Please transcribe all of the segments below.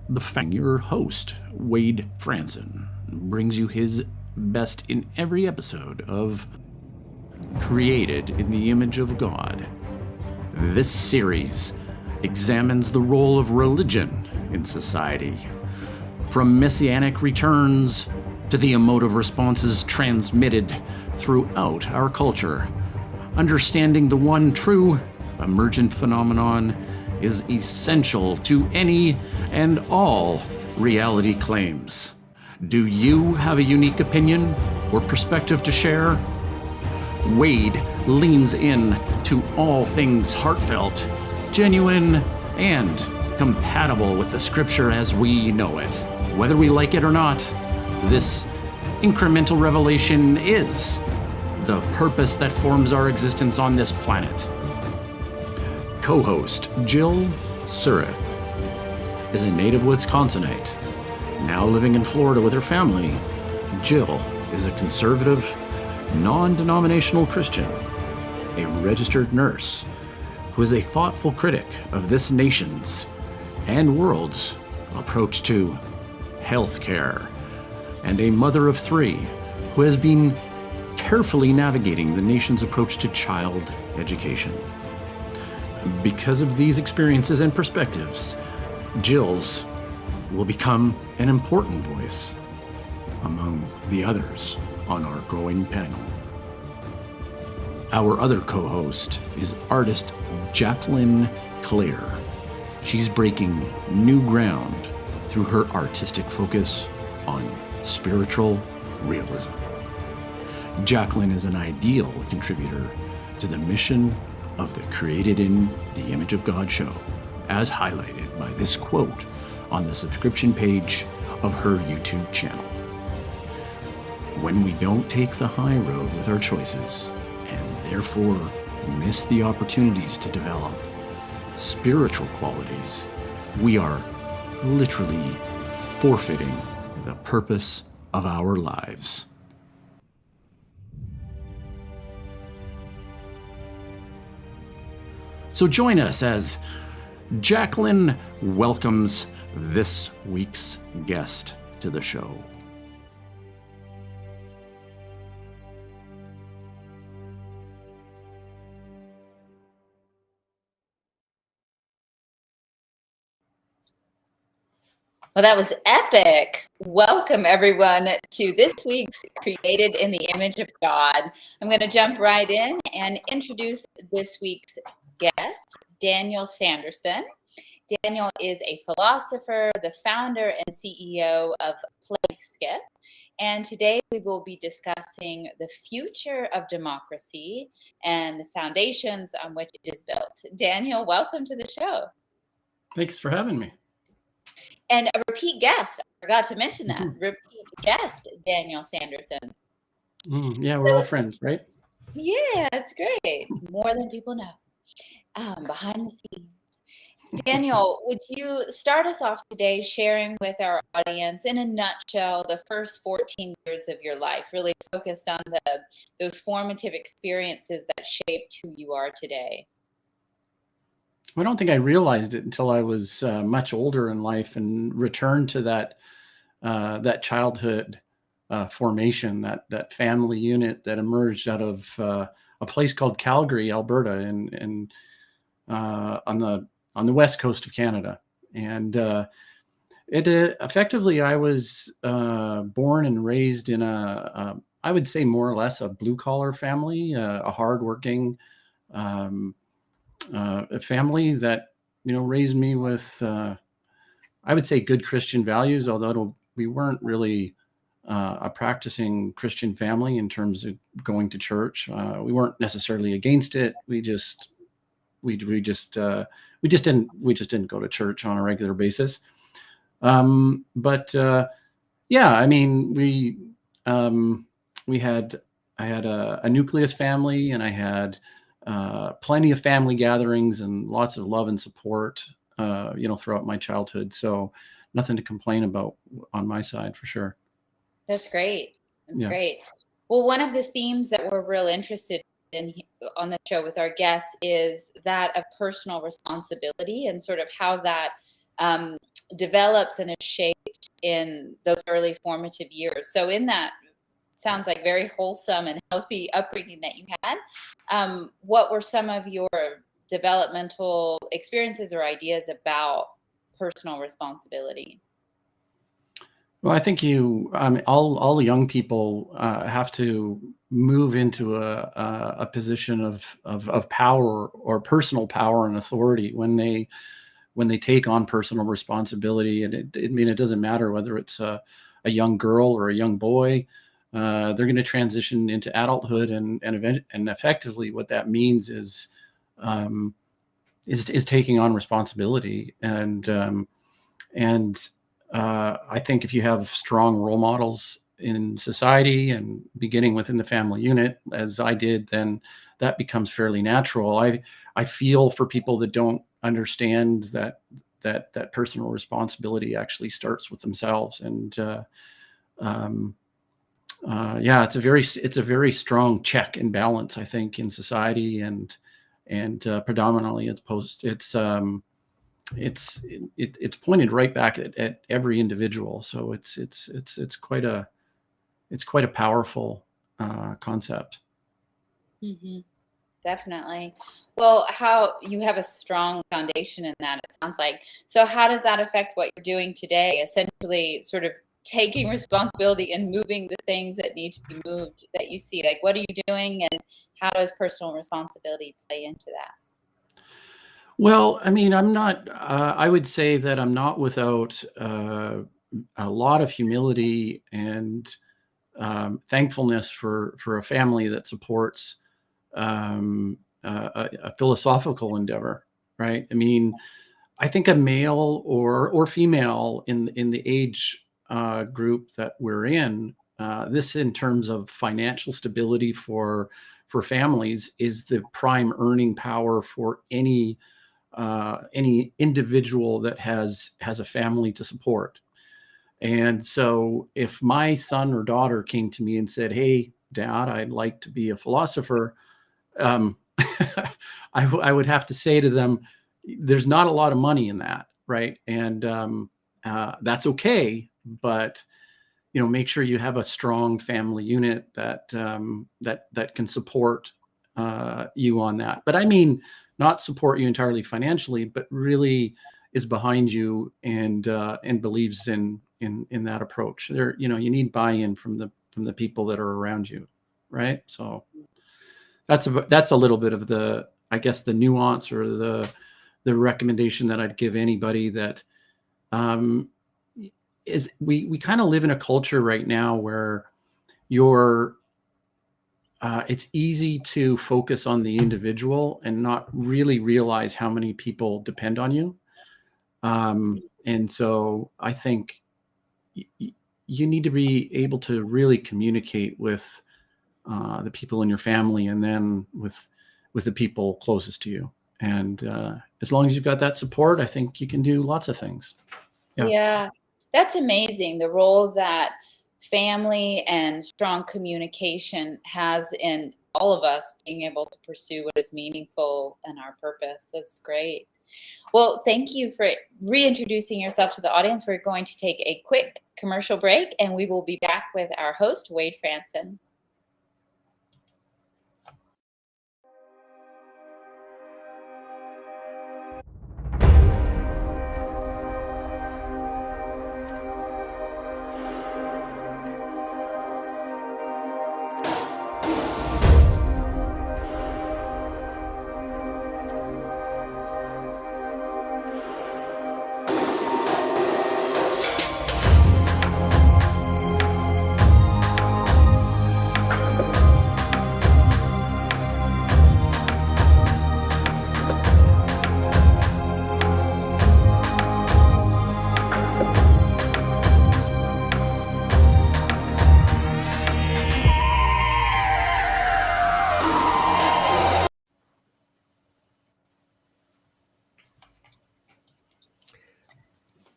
Your host, Wade Fransson, brings you his best in every episode of Created in the Image of God. This series examines the role of religion in society, from messianic returns to the emotive responses transmitted throughout our culture. Understanding the one true emergent phenomenon is essential to any and all reality claims. Do you have a unique opinion or perspective to share? Wade leans in to all things heartfelt, genuine, and compatible with the scripture as we know it. Whether we like it or not, this incremental revelation is the purpose that forms our existence on this planet. Co-host Jill Surratt is a native Wisconsinite. Now living in Florida with her family, Jill is a conservative, non-denominational Christian, a registered nurse who is a thoughtful critic of this nation's and world's approach to healthcare, and a mother of three who has been carefully navigating the nation's approach to child education. Because of these experiences and perspectives, Jill's will become an important voice among the others on our growing panel. Our other co-host is artist Jacqueline Clare. She's breaking new ground through her artistic focus on spiritual realism. Jacqueline is an ideal contributor to the mission of the Created in the Image of God show, as highlighted by this quote on the subscription page of her YouTube channel. When we don't take the high road with our choices, and therefore miss the opportunities to develop spiritual qualities, we are literally forfeiting the purpose of our lives. So join us as Jacqueline welcomes this week's guest to the show. Well, that was epic. Welcome, everyone, to this week's Created in the Image of God. I'm going to jump right in and introduce this week's guest, Daniel Sanderson. Daniel is a philosopher, the founder and CEO of PlaySkip. And today we will be discussing the future of democracy and the foundations on which it is built. Daniel, welcome to the show. Thanks for having me. And a repeat guest, I forgot to mention that, repeat guest, Daniel Sanderson. Yeah, we're all friends, right? Yeah, that's great. More than people know. Behind the scenes. Daniel, would you start us off today sharing with our audience, in a nutshell, the first 14 years of your life, really focused on those formative experiences that shaped who you are today? I don't think I realized it until I was much older in life and returned to that childhood formation, that family unit that emerged out of a place called Calgary, Alberta, and on the west coast of Canada. And it effectively, I was born and raised in I would say more or less a blue collar family, a hardworking a family that raised me with I would say good Christian values, although we weren't really a practicing Christian family in terms of going to church. We weren't necessarily against it. We just didn't go to church on a regular basis. Yeah, I mean, I had a nucleus family, and I had plenty of family gatherings and lots of love and support, throughout my childhood. So nothing to complain about on my side, for sure. That's great. That's great. Well, one of the themes that we're real interested in on the show with our guests is that of personal responsibility, and sort of how that develops and is shaped in those early formative years. So in that, sounds like very wholesome and healthy upbringing that you had. What were some of your developmental experiences or ideas about personal responsibility? Well, I think all young people have to move into a position of power or personal power and authority when they take on personal responsibility. And it doesn't matter whether it's a young girl or a young boy. They're going to transition into adulthood, and effectively what that means is taking on responsibility. And I think if you have strong role models in society and beginning within the family unit, as I did, then that becomes fairly natural. I feel for people that don't understand that personal responsibility actually starts with themselves. And it's a very strong check and balance, I think, in society, and predominantly it's pointed right back at every individual. So it's quite a powerful concept. Mm-hmm. Definitely. Well, how you have a strong foundation in that, it sounds like. So how does that affect what you're doing today? Essentially sort of taking responsibility and moving the things that need to be moved that you see. Like, what are you doing, and how does personal responsibility play into that? Well, I mean, I would say that I'm not without a lot of humility and thankfulness for a family that supports a philosophical endeavor, right? I mean, I think a male or female in the age group that we're in, this in terms of financial stability for families is the prime earning power for any individual that has a family to support. And so if my son or daughter came to me and said, "Hey, Dad, I'd like to be a philosopher," I would have to say to them, there's not a lot of money in that, right? And that's okay, but make sure you have a strong family unit that can support you on that. But I mean, not support you entirely financially, but really is behind you and believes in that approach. You need buy-in from the people that are around you, right? So that's a little bit of the, I guess, the nuance or the recommendation that I'd give anybody that is we kind of live in a culture right now where it's easy to focus on the individual and not really realize how many people depend on you. And so I think you need to be able to really communicate with the people in your family, and then with the people closest to you. And as long as you've got that support, I think you can do lots of things. Yeah, that's amazing. The role that family and strong communication has in all of us being able to pursue what is meaningful and our purpose. That's great. Well, thank you for reintroducing yourself to the audience. We're going to take a quick commercial break, and we will be back with our host, Wade Fransson.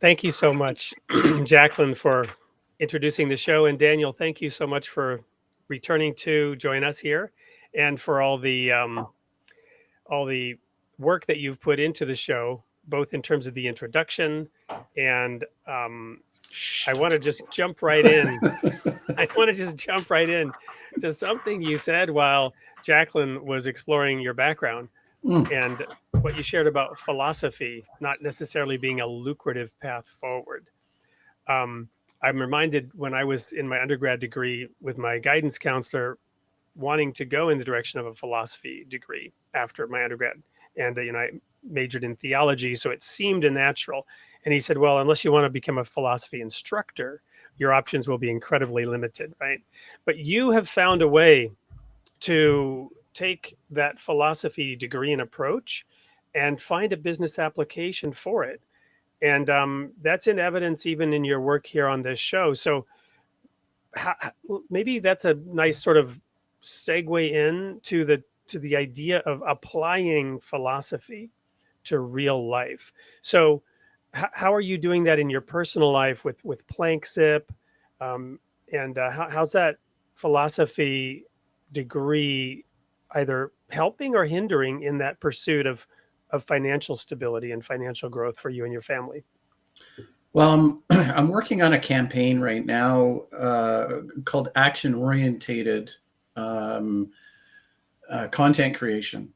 Thank you so much, Jacqueline, for introducing the show. And Daniel, thank you so much for returning to join us here, and for all the work that you've put into the show, both in terms of the introduction and I want to just jump right in. I want to just jump right in to something you said while Jacqueline was exploring your background and what you shared about philosophy not necessarily being a lucrative path forward. I'm reminded when I was in my undergrad degree with my guidance counselor wanting to go in the direction of a philosophy degree after my undergrad. And, I majored in theology, so it seemed a natural. And he said, well, unless you want to become a philosophy instructor, your options will be incredibly limited, right? But you have found a way to take that philosophy degree and approach and find a business application for it. And that's in evidence even in your work here on this show. So maybe that's a nice sort of segue in to the idea of applying philosophy to real life. So how are you doing that in your personal life with Plank Sip? And how's that philosophy degree either helping or hindering in that pursuit of financial stability and financial growth for you and your family? Well, I'm working on a campaign right now called Action Orientated Content Creation.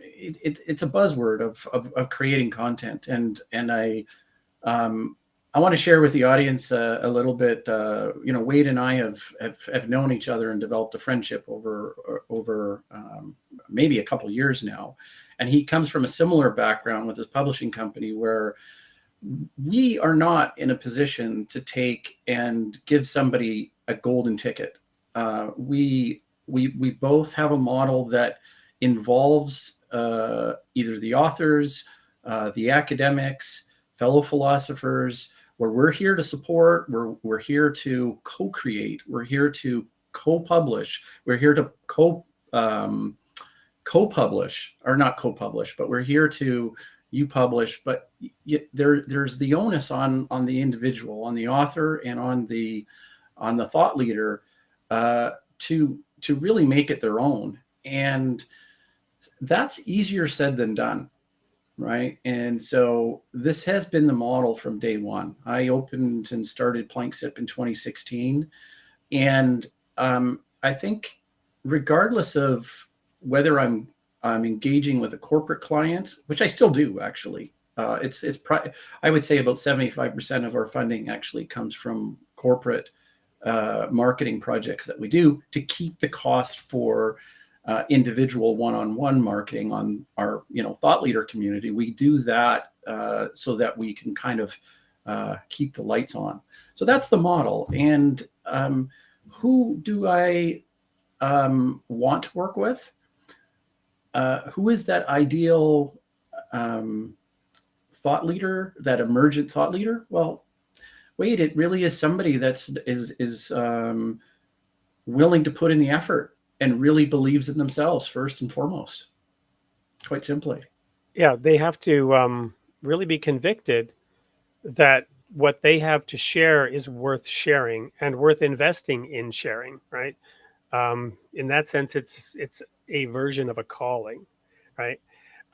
It's a buzzword of creating content, and I want to share with the audience a little bit. Wade and I have known each other and developed a friendship over maybe a couple years now, and he comes from a similar background with his publishing company where we are not in a position to take and give somebody a golden ticket. We both have a model that involves either the authors, the academics, fellow philosophers, where we're here to support, we're here to co-create, we're here to co-publish, we're here to co-publish, or not co-publish, but we're here to you publish, but there's the onus on the individual, on the author, and on the thought leader to really make it their own, and that's easier said than done, right? And so this has been the model from day one. I opened and started Plank Sip in 2016, and I think regardless of whether I'm engaging with a corporate client, which I still do actually. I would say about 75% of our funding actually comes from corporate marketing projects that we do to keep the cost for individual one-on-one marketing on our thought leader community. We do that so that we can kind of keep the lights on. So that's the model. And who do I want to work with? Who is that ideal thought leader, that emergent thought leader? Well, Wade, it really is somebody that's is willing to put in the effort and really believes in themselves first and foremost. Quite simply. Yeah, they have to really be convicted that what they have to share is worth sharing and worth investing in sharing, right? In that sense, it's a version of a calling, right?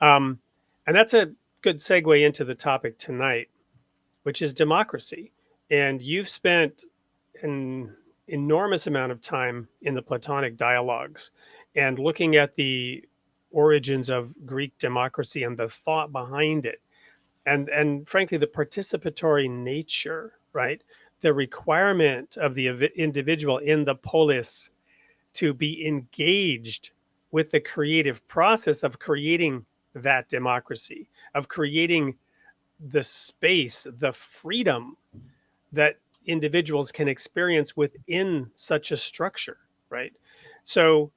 And that's a good segue into the topic tonight, which is democracy. And you've spent an enormous amount of time in the Platonic dialogues and looking at the origins of Greek democracy and the thought behind it. And frankly, the participatory nature, right? The requirement of the individual in the polis to be engaged with the creative process of creating that democracy, of creating the space, the freedom that individuals can experience within such a structure, right? So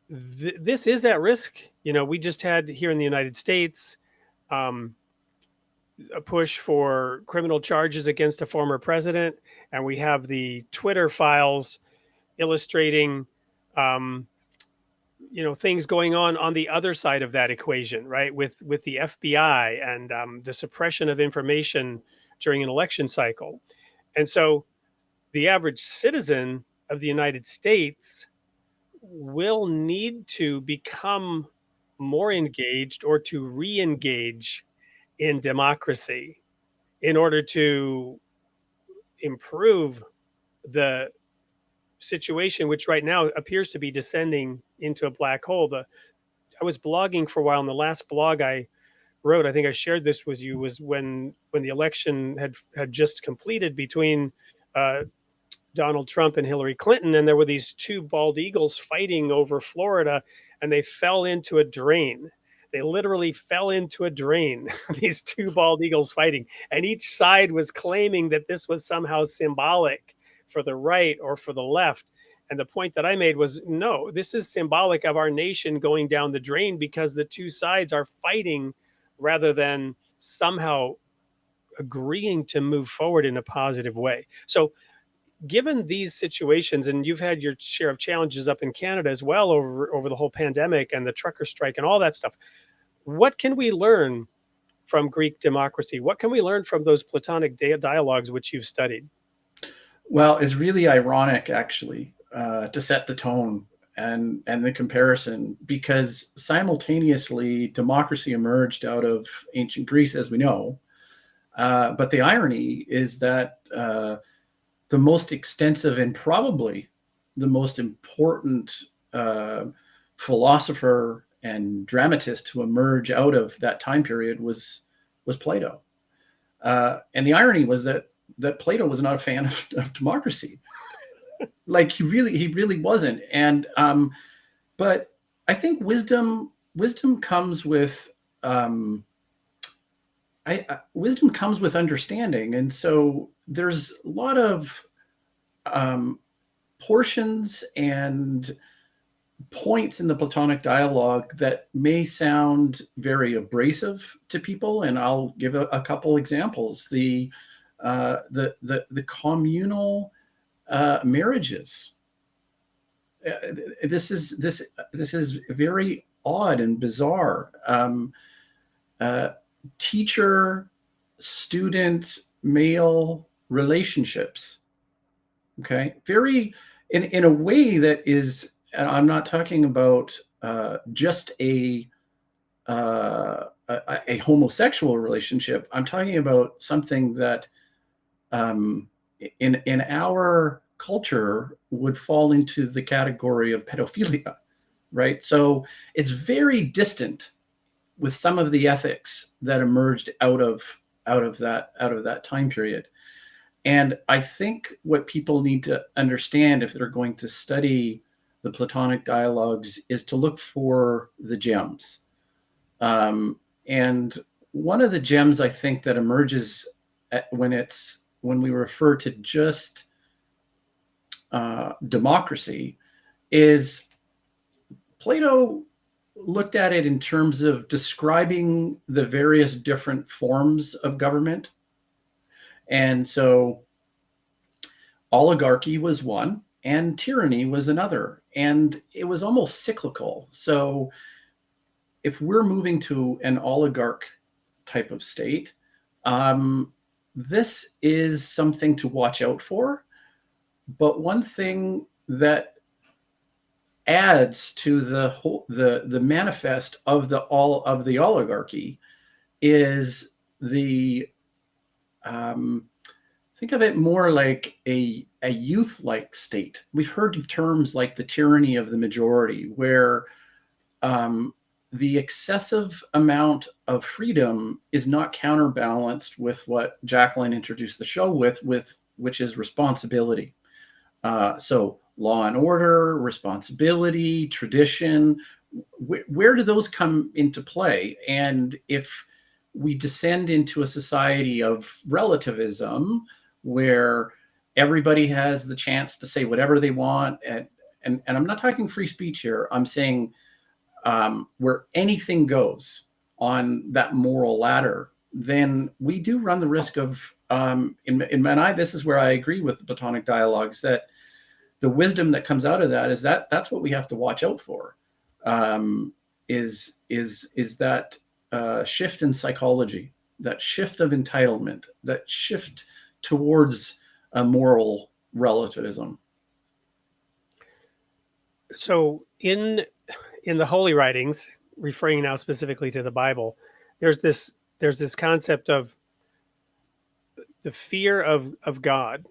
this is at risk. We just had here in the United States a push for criminal charges against a former president, and we have the Twitter files illustrating things going on the other side of that equation, right? With the FBI and the suppression of information during an election cycle. And so the average citizen of the United States will need to become more engaged or to re-engage in democracy in order to improve the situation, which right now appears to be descending into a black hole. I was blogging for a while, and the last blog I wrote, I think I shared this with you, was when the election had just completed between Donald Trump and Hillary Clinton, and there were these two bald eagles fighting over Florida, and they fell into a drain. They literally fell into a drain, these two bald eagles fighting, and each side was claiming that this was somehow symbolic for the right or for the left. And the point that I made was, no, this is symbolic of our nation going down the drain because the two sides are fighting rather than somehow agreeing to move forward in a positive way. So given these situations, and you've had your share of challenges up in Canada as well over the whole pandemic and the trucker strike and all that stuff, what can we learn from Greek democracy? What can we learn from those Platonic dialogues which you've studied? Well, it's really ironic, actually, to set the tone and the comparison, because simultaneously democracy emerged out of ancient Greece, as we know. But the irony is that the most extensive and probably the most important philosopher and dramatist to emerge out of that time period was Plato. And the irony was that Plato was not a fan of democracy. Like he really wasn't. And but I think wisdom comes with wisdom comes with understanding. And so there's a lot of portions and points in the Platonic dialogue that may sound very abrasive to people, and I'll give a couple examples. The communal marriages. This is very odd and bizarre. Teacher, student, male relationships. Okay, very in a way that is. And I'm not talking about just a homosexual relationship. I'm talking about something that in our culture would fall into the category of pedophilia, right? So it's very distant with some of the ethics that emerged out of that time period. And I think what people need to understand if they're going to study the Platonic dialogues is to look for the gems. And one of the gems I think that emerges when we refer to just democracy is Plato looked at it in terms of describing the various different forms of government. And so oligarchy was one, and tyranny was another, and it was almost cyclical. So if we're moving to an oligarch type of state, this is something to watch out for. But one thing that adds to the manifest of the oligarchy is the think of it more like a youth-like state. We've heard of terms like the tyranny of the majority, where the excessive amount of freedom is not counterbalanced with what Jacqueline introduced the show with which is responsibility. So law and order, responsibility, tradition, where do those come into play? And if we descend into a society of relativism where everybody has the chance to say whatever they want, and I'm not talking free speech here, I'm saying where anything goes on that moral ladder, then we do run the risk of, this is where I agree with the Platonic dialogues, that the wisdom that comes out of that is that's what we have to watch out for, is that shift in psychology, that shift of entitlement, that shift towards a moral relativism. So in the holy writings, referring now specifically to the Bible, there's this there's this concept of the fear of God.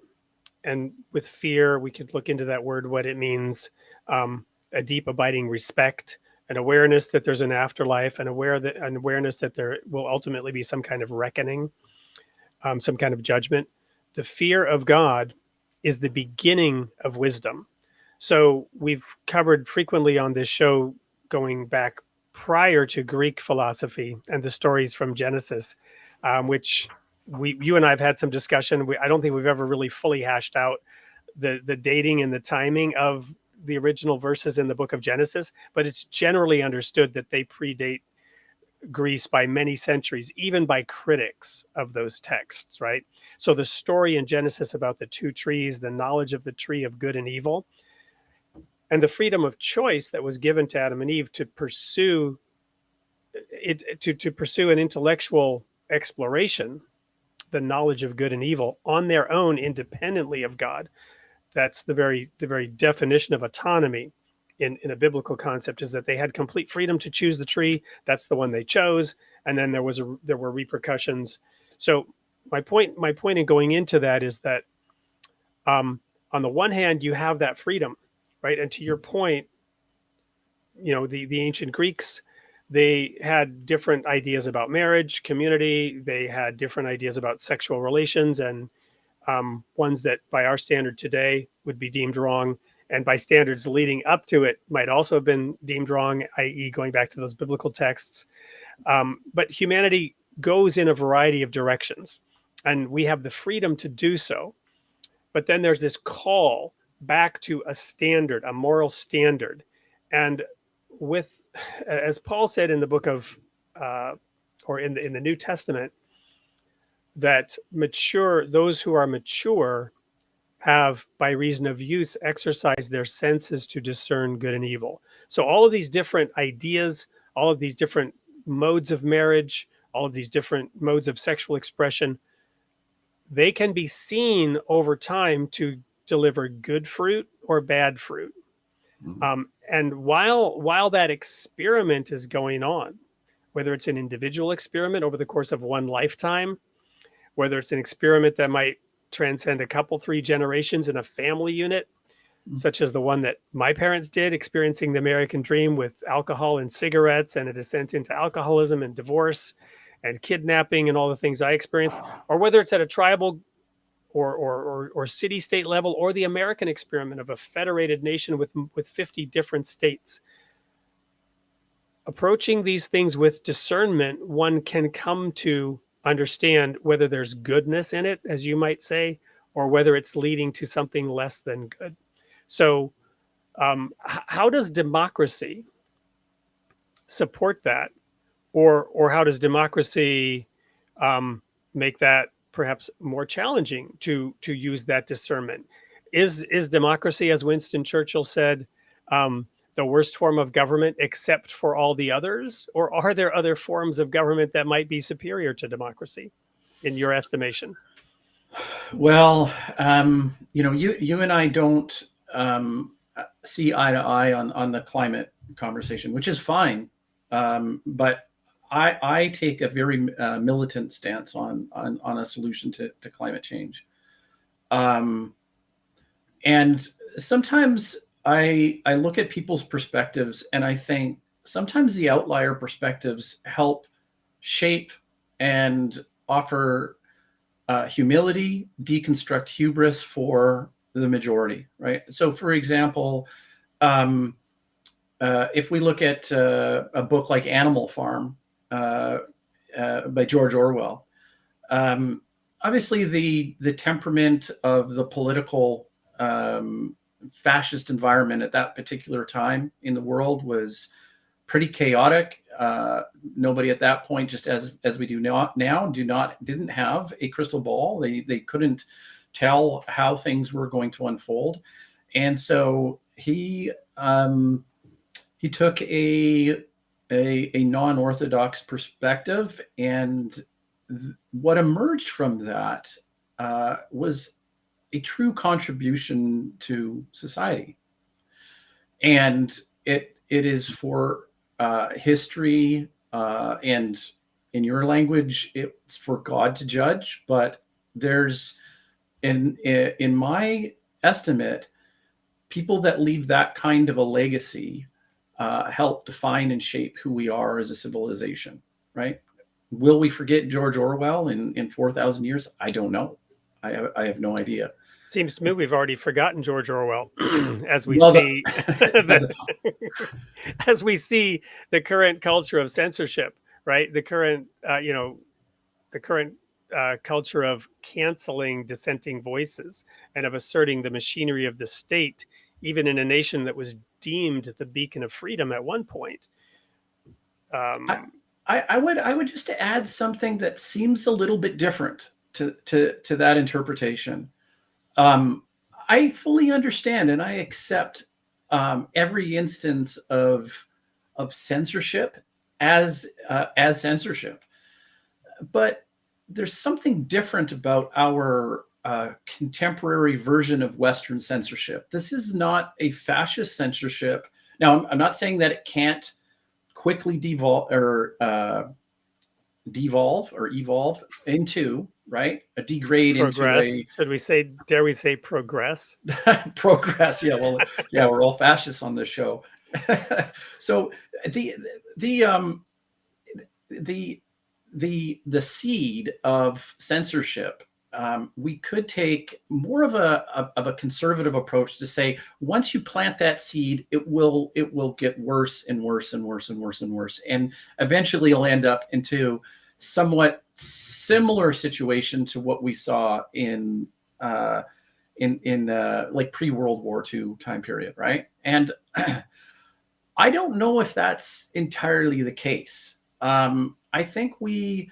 And with fear, we could look into that word, what it means, a deep abiding respect, an awareness that there's an afterlife, an awareness that there will ultimately be some kind of reckoning, some kind of judgment. The fear of God is the beginning of wisdom. So we've covered frequently on this show, going back prior to Greek philosophy and the stories from Genesis, which you and I have had some discussion. I don't think we've ever really fully hashed out the dating and the timing of the original verses in the book of Genesis, but it's generally understood that they predate Greece by many centuries, even by critics of those texts, right? So the story in Genesis about the two trees, the knowledge of the tree of good and evil, and the freedom of choice that was given to Adam and Eve to pursue it, to pursue an intellectual exploration, the knowledge of good and evil on their own, independently of God. That's the very definition of autonomy in a biblical concept, is that they had complete freedom to choose the tree. That's the one they chose, and then there were repercussions. So my point in going into that is that on the one hand, you have that freedom, right? And to your point, the ancient Greeks, they had different ideas about marriage, community. They had different ideas about sexual relations, and ones that by our standard today would be deemed wrong, and by standards leading up to it might also have been deemed wrong, i.e. going back to those biblical texts. But humanity goes in a variety of directions, and we have the freedom to do so. But then there's this call back to a standard, a moral standard. And as Paul said in the book of, or in the New Testament, that those who are mature have, by reason of use, exercised their senses to discern good and evil. So all of these different ideas, all of these different modes of marriage, all of these different modes of sexual expression, they can be seen over time to deliver good fruit or bad fruit. And while that experiment is going on, whether it's an individual experiment over the course of one lifetime, whether it's an experiment that might transcend a couple, 3 generations in a family unit, such as the one that my parents did, experiencing the American dream with alcohol and cigarettes and a descent into alcoholism and divorce and kidnapping and all the things I experienced, or whether it's at a tribal or city-state level, or the American experiment of a federated nation with 50 different states. Approaching these things with discernment, one can come to understand whether there's goodness in it, as you might say, or whether it's leading to something less than good. So how does democracy support that? Or how does democracy make that perhaps more challenging to use that discernment? Is democracy, as Winston Churchill said, the worst form of government except for all the others? Or are there other forms of government that might be superior to democracy, in your estimation? Well, you and I don't see eye to eye on the climate conversation, which is fine. But I take a very militant stance on a solution to climate change. And sometimes I look at people's perspectives and I think sometimes the outlier perspectives help shape and offer humility, deconstruct hubris for the majority, right? So for example, if we look at a book like Animal Farm by George Orwell, obviously the temperament of the political fascist environment at that particular time in the world was pretty chaotic. Nobody at that point, just as we do now, didn't have a crystal ball. They couldn't tell how things were going to unfold, and so he took a non-orthodox perspective, and what emerged from that was a true contribution to society, and it is for history and in your language, it's for God to judge, but there's in my estimate, people that leave that kind of a legacy help define and shape who we are as a civilization, right? Will we forget George Orwell in 4,000 years? I don't know. I have no idea. Seems to me we've already forgotten George Orwell as we Well, see as we see the current culture of censorship, right? The current culture of canceling dissenting voices and of asserting the machinery of the state, even in a nation that was deemed the beacon of freedom at one point. I would just add something that seems a little bit different to that interpretation. I fully understand and I accept every instance of censorship as censorship, but there's something different about our contemporary version of Western censorship. This is not a fascist censorship. Now, I'm not saying that it can't quickly devolve into, right, a degrade Progress. into a Should we say, dare we say progress? progress. Yeah, well, yeah, we're all fascists on this show. So the seed of censorship, we could take more of a conservative approach to say, once you plant that seed, it will get worse and worse and worse and worse and worse, and eventually it'll end up into somewhat similar situation to what we saw in like pre-World War II time period, right? And I don't know if that's entirely the case. I think we're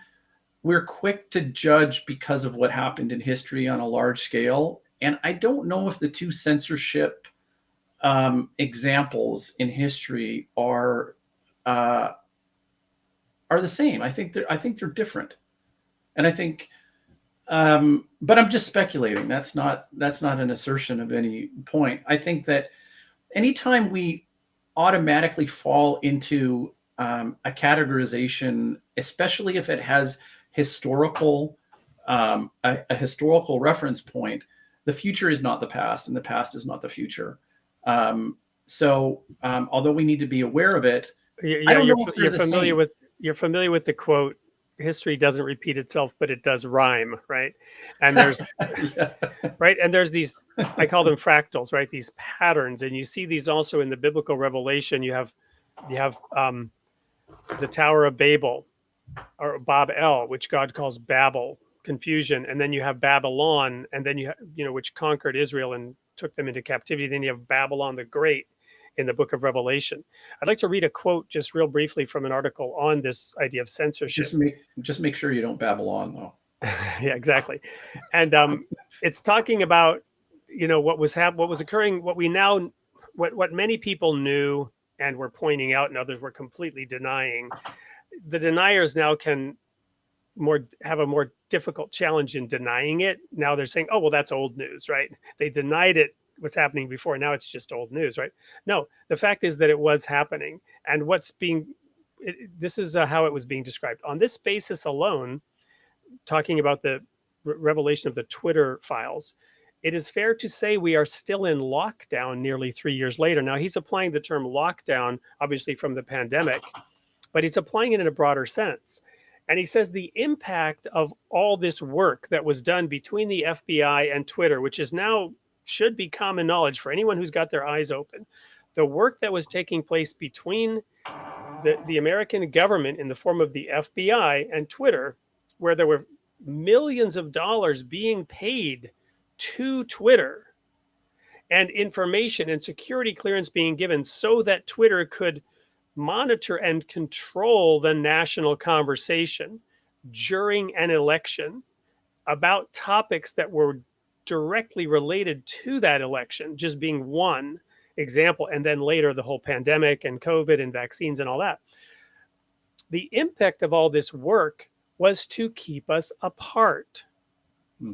quick to judge because of what happened in history on a large scale, and I don't know if the two censorship examples in history are the same. I think they're different, and I think. But I'm just speculating. That's not an assertion of any point. I think that anytime we automatically fall into a categorization, especially if it has historical a historical reference point, the future is not the past, and the past is not the future. So although we need to be aware of it, I don't know if they're the same. You're familiar with the quote, history doesn't repeat itself, but it does rhyme, right? And there's Yeah. right, and there's these, I call them fractals, right? These patterns, and you see these also in the biblical revelation. You have the Tower of Babel, or Babel, which God calls Babel, confusion, and then you have Babylon, and then you which conquered Israel and took them into captivity. Then you have Babylon the Great in the book of Revelation. I'd like to read a quote just real briefly from an article on this idea of censorship. Just make sure you don't babble on, though. Yeah, exactly. And it's talking about what was occurring, what many people knew and were pointing out, and others were completely denying. The deniers now can have a more difficult challenge in denying it. Now they're saying, oh, well, that's old news, right? They denied it was happening before. Now it's just old news, right? No, the fact is that it was happening. And this is how it was being described. On this basis alone, talking about the revelation of the Twitter files, it is fair to say we are still in lockdown nearly 3 years later. Now, he's applying the term lockdown, obviously from the pandemic, but he's applying it in a broader sense. And he says the impact of all this work that was done between the FBI and Twitter, which is now should be common knowledge for anyone who's got their eyes open, the work that was taking place between the American government in the form of the FBI and Twitter, where there were millions of dollars being paid to Twitter and information and security clearance being given so that Twitter could monitor and control the national conversation during an election about topics that were directly related to that election, just being one example. And then later, the whole pandemic and COVID and vaccines and all that. The impact of all this work was to keep us apart,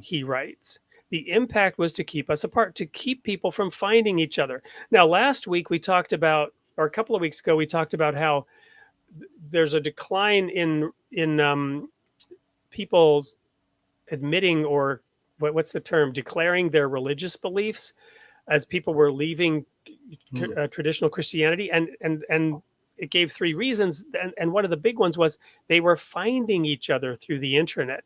he writes. The impact was to keep us apart, to keep people from finding each other. Now, last week we talked about, or a couple of weeks ago, we talked about how there's a decline in people admitting, or what's the term, declaring their religious beliefs, as people were leaving traditional Christianity, and it gave three reasons, and one of the big ones was they were finding each other through the internet.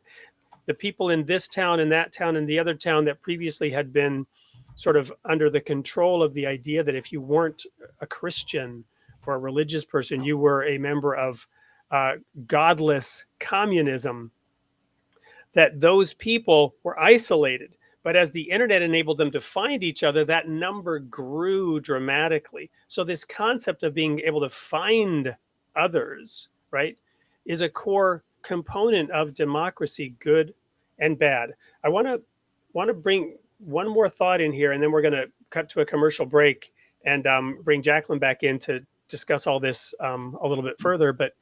The people in this town and that town and the other town that previously had been sort of under the control of the idea that if you weren't a Christian or a religious person, you were a member of godless communism, that those people were isolated. But as the internet enabled them to find each other, that number grew dramatically. So this concept of being able to find others, right, is a core component of democracy, good and bad. I want to bring one more thought in here, and then we're going to cut to a commercial break and bring Jacqueline back in to discuss all this a little bit further. But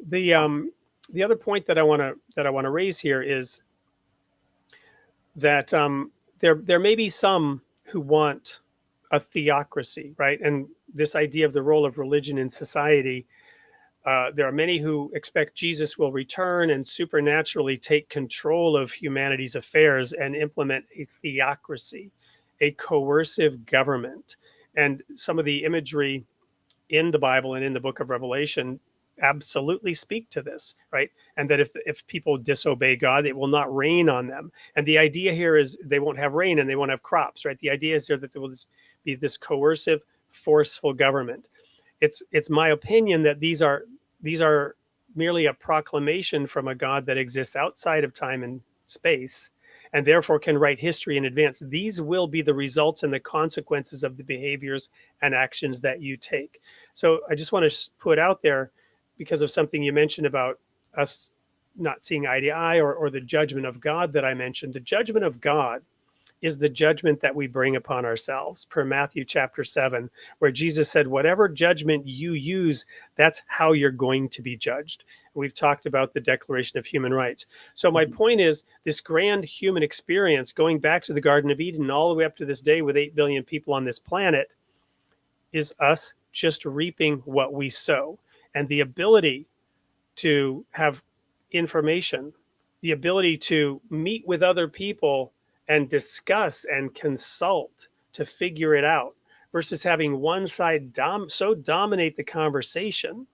the other point that I want to raise here is that there may be some who want a theocracy, right? And this idea of the role of religion in society. There are many who expect Jesus will return and supernaturally take control of humanity's affairs and implement a theocracy, a coercive government. And some of the imagery in the Bible and in the book of Revelation absolutely speak to this, right? And that if people disobey God, it will not rain on them. And the idea here is they won't have rain and they won't have crops, right? The idea is here that there will be this coercive, forceful government. It's my opinion that these are merely a proclamation from a God that exists outside of time and space, and therefore can write history in advance. These will be the results and the consequences of the behaviors and actions that you take. So I just want to put out there, because of something you mentioned about us not seeing eye to eye, or the judgment of God that I mentioned. The judgment of God is the judgment that we bring upon ourselves, per Matthew chapter 7, where Jesus said, whatever judgment you use, that's how you're going to be judged. We've talked about the Declaration of Human Rights. So my point is, this grand human experience, going back to the Garden of Eden all the way up to this day with 8 billion people on this planet, is us just reaping what we sow. And the ability to have information, the ability to meet with other people and discuss and consult to figure it out, versus having one side so dominate the conversation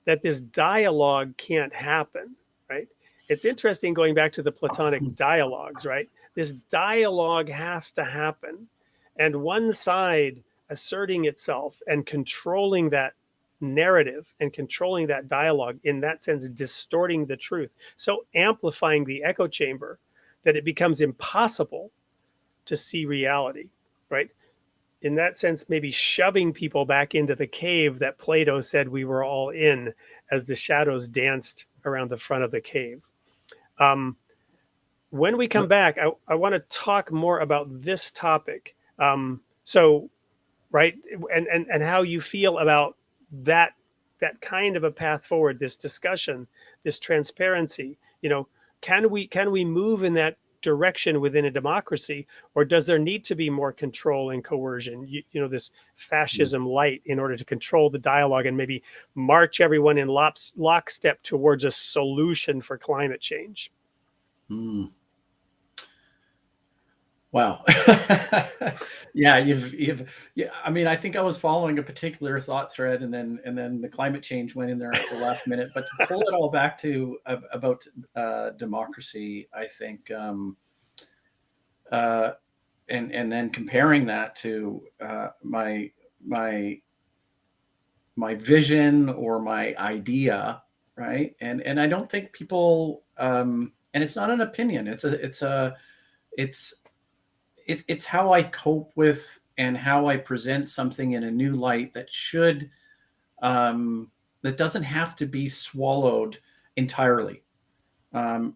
that this dialogue can't happen, right? It's interesting, going back to the Platonic dialogues, right? This dialogue has to happen. And one side asserting itself and controlling that narrative and controlling that dialogue, in that sense, distorting the truth. So amplifying the echo chamber that it becomes impossible to see reality, right? In that sense, maybe shoving people back into the cave that Plato said we were all in, as the shadows danced around the front of the cave. When we come back, I want to talk more about this topic. Right, and how you feel about that kind of a path forward, this discussion, this transparency. Can we move in that direction within a democracy, or does there need to be more control and coercion? This fascism light, in order to control the dialogue and maybe march everyone in lockstep towards a solution for climate change. Wow. Yeah, I mean, I think I was following a particular thought thread, and then the climate change went in there at the last minute. But to pull it all back to about democracy, I think, and then comparing that to my vision or my idea, right? And I don't think people, and it's not an opinion. It's how I cope with and how I present something in a new light that that doesn't have to be swallowed entirely.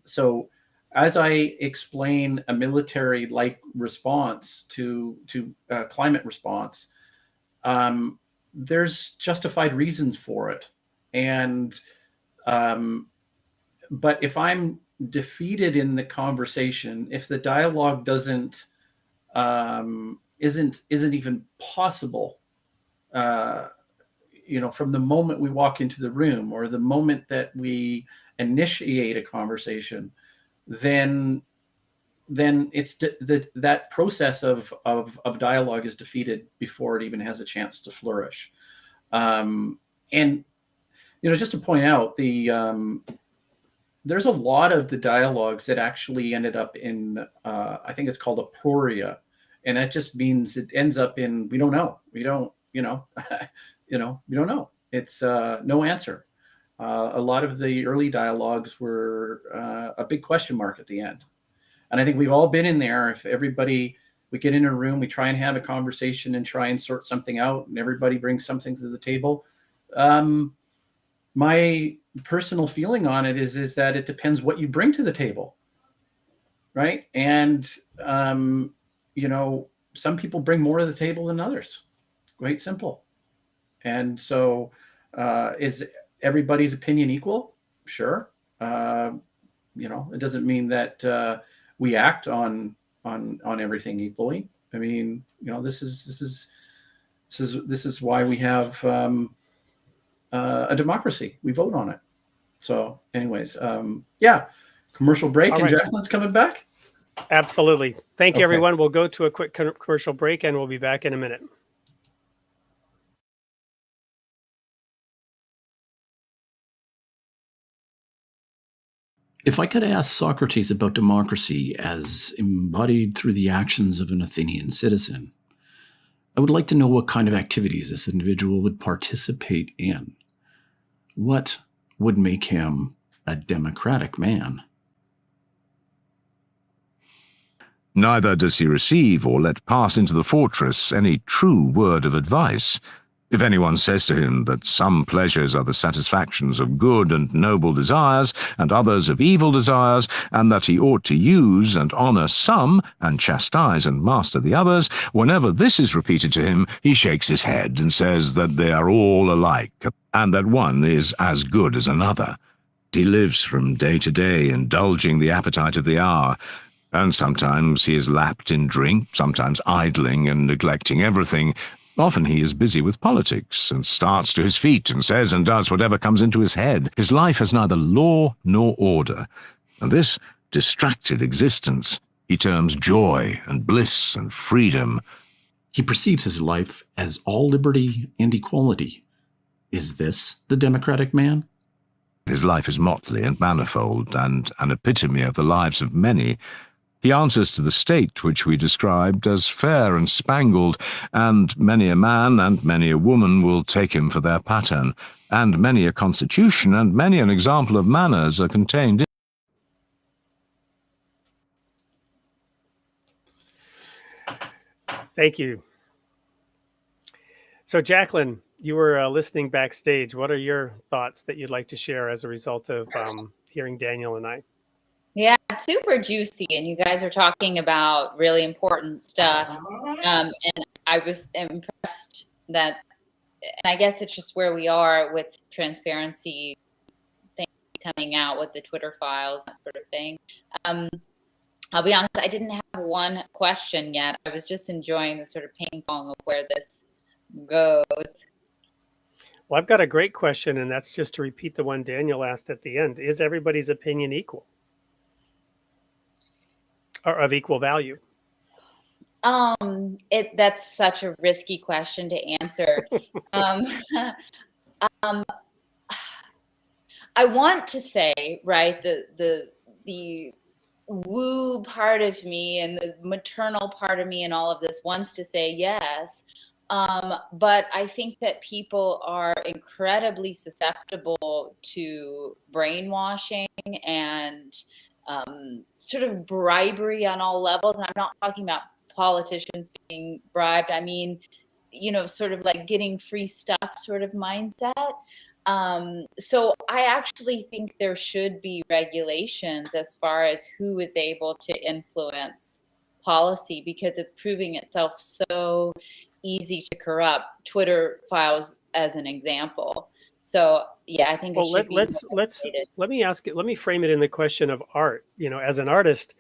So as I explain a military-like response to climate response, there's justified reasons for it. And but if I'm defeated in the conversation, if the dialogue isn't even possible, from the moment we walk into the room or the moment that we initiate a conversation, then it's that process of dialogue is defeated before it even has a chance to flourish. And just to point out, there's a lot of the dialogues that actually ended up in I think it's called aporia, and that just means it ends up in we don't know. We don't we don't know. It's no answer. A lot of the early dialogues were a big question mark at the end. And I think we've all been in there. If we get in a room, we try and have a conversation and try and sort something out, and everybody brings something to the table. My personal feeling on it is that it depends what you bring to the table, right? And some people bring more to the table than others. Quite simple. And so, is everybody's opinion equal? Sure. It doesn't mean that we act on everything equally. I mean, this is why we have a democracy. We vote on it. So, anyways, commercial break. All and right. Jacqueline's coming back. Absolutely. Thank you, everyone. We'll go to a quick commercial break, and we'll be back in a minute. If I could ask Socrates about democracy as embodied through the actions of an Athenian citizen, I would like to know what kind of activities this individual would participate in. What would make him a democratic man? Neither does he receive or let pass into the fortress any true word of advice. If anyone says to him that some pleasures are the satisfactions of good and noble desires, and others of evil desires, and that he ought to use and honour some, and chastise and master the others, whenever this is repeated to him, he shakes his head and says that they are all alike, and that one is as good as another. He lives from day to day, indulging the appetite of the hour, and sometimes he is lapped in drink, sometimes idling and neglecting everything. Often he is busy with politics, and starts to his feet, and says and does whatever comes into his head. His life has neither law nor order, and this distracted existence he terms joy and bliss and freedom. He perceives his life as all liberty and equality. Is this the democratic man? His life is motley and manifold, and an epitome of the lives of many. He answers to the state which we described as fair and spangled, and many a man and many a woman will take him for their pattern, and many a constitution and many an example of manners are contained in. Thank you. So, Jacqueline, you were listening backstage. What are your thoughts that you'd like to share as a result of hearing Daniel and I? Yeah, it's super juicy, and you guys are talking about really important stuff. And I was impressed that, and I guess it's just where we are with transparency things coming out with the Twitter files, that sort of thing. I'll be honest, I didn't have one question yet. I was just enjoying the sort of ping pong of where this goes. Well, I've got a great question, and that's just to repeat the one Daniel asked at the end. Is everybody's opinion equal? Or of equal value? That's such a risky question to answer. I want to say, right, the woo part of me and the maternal part of me and all of this wants to say yes. But I think that people are incredibly susceptible to brainwashing and sort of bribery on all levels. And I'm not talking about politicians being bribed. I mean, sort of like getting free stuff sort of mindset. So I actually think there should be regulations as far as who is able to influence policy, because it's proving itself so easy to corrupt. Twitter files as an example. So yeah, I think. Well, let me frame it in the question of art. As an artist,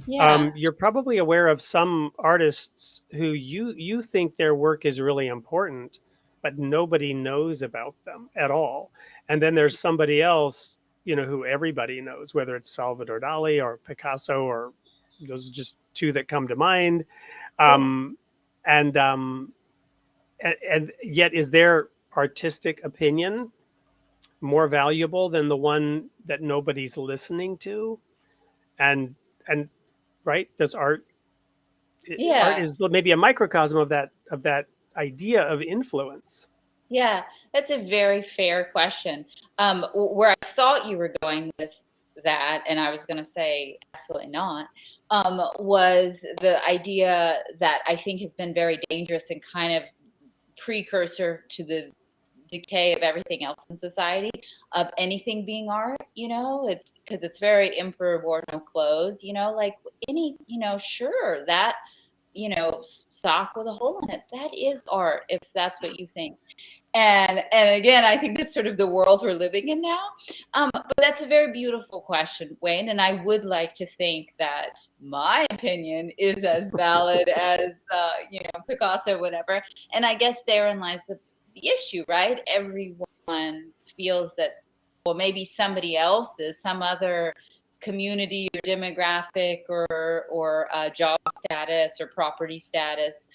you're probably aware of some artists who you think their work is really important, but nobody knows about them at all. And then there's somebody else, who everybody knows, whether it's Salvador Dali or Picasso, or those are just two that come to mind. Um, and yet, is their artistic opinion more valuable than the one that nobody's listening to? And right, does art Yeah. is maybe a microcosm of that idea of influence. Yeah, that's a very fair question. Where I thought you were going with that, and I was going to say absolutely not, was the idea that I think has been very dangerous and kind of precursor to the decay of everything else in society, of anything being art. It's because it's very emperor wore no clothes. Like any, sure, that, sock with a hole in it, that is art, if that's what you think. And again, I think that's sort of the world we're living in now. But that's a very beautiful question, Wayne. And I would like to think that my opinion is as valid as, Picasso, whatever. And I guess therein lies the issue, right? Everyone feels that, well, maybe somebody else's, some other community or demographic or job status or property status,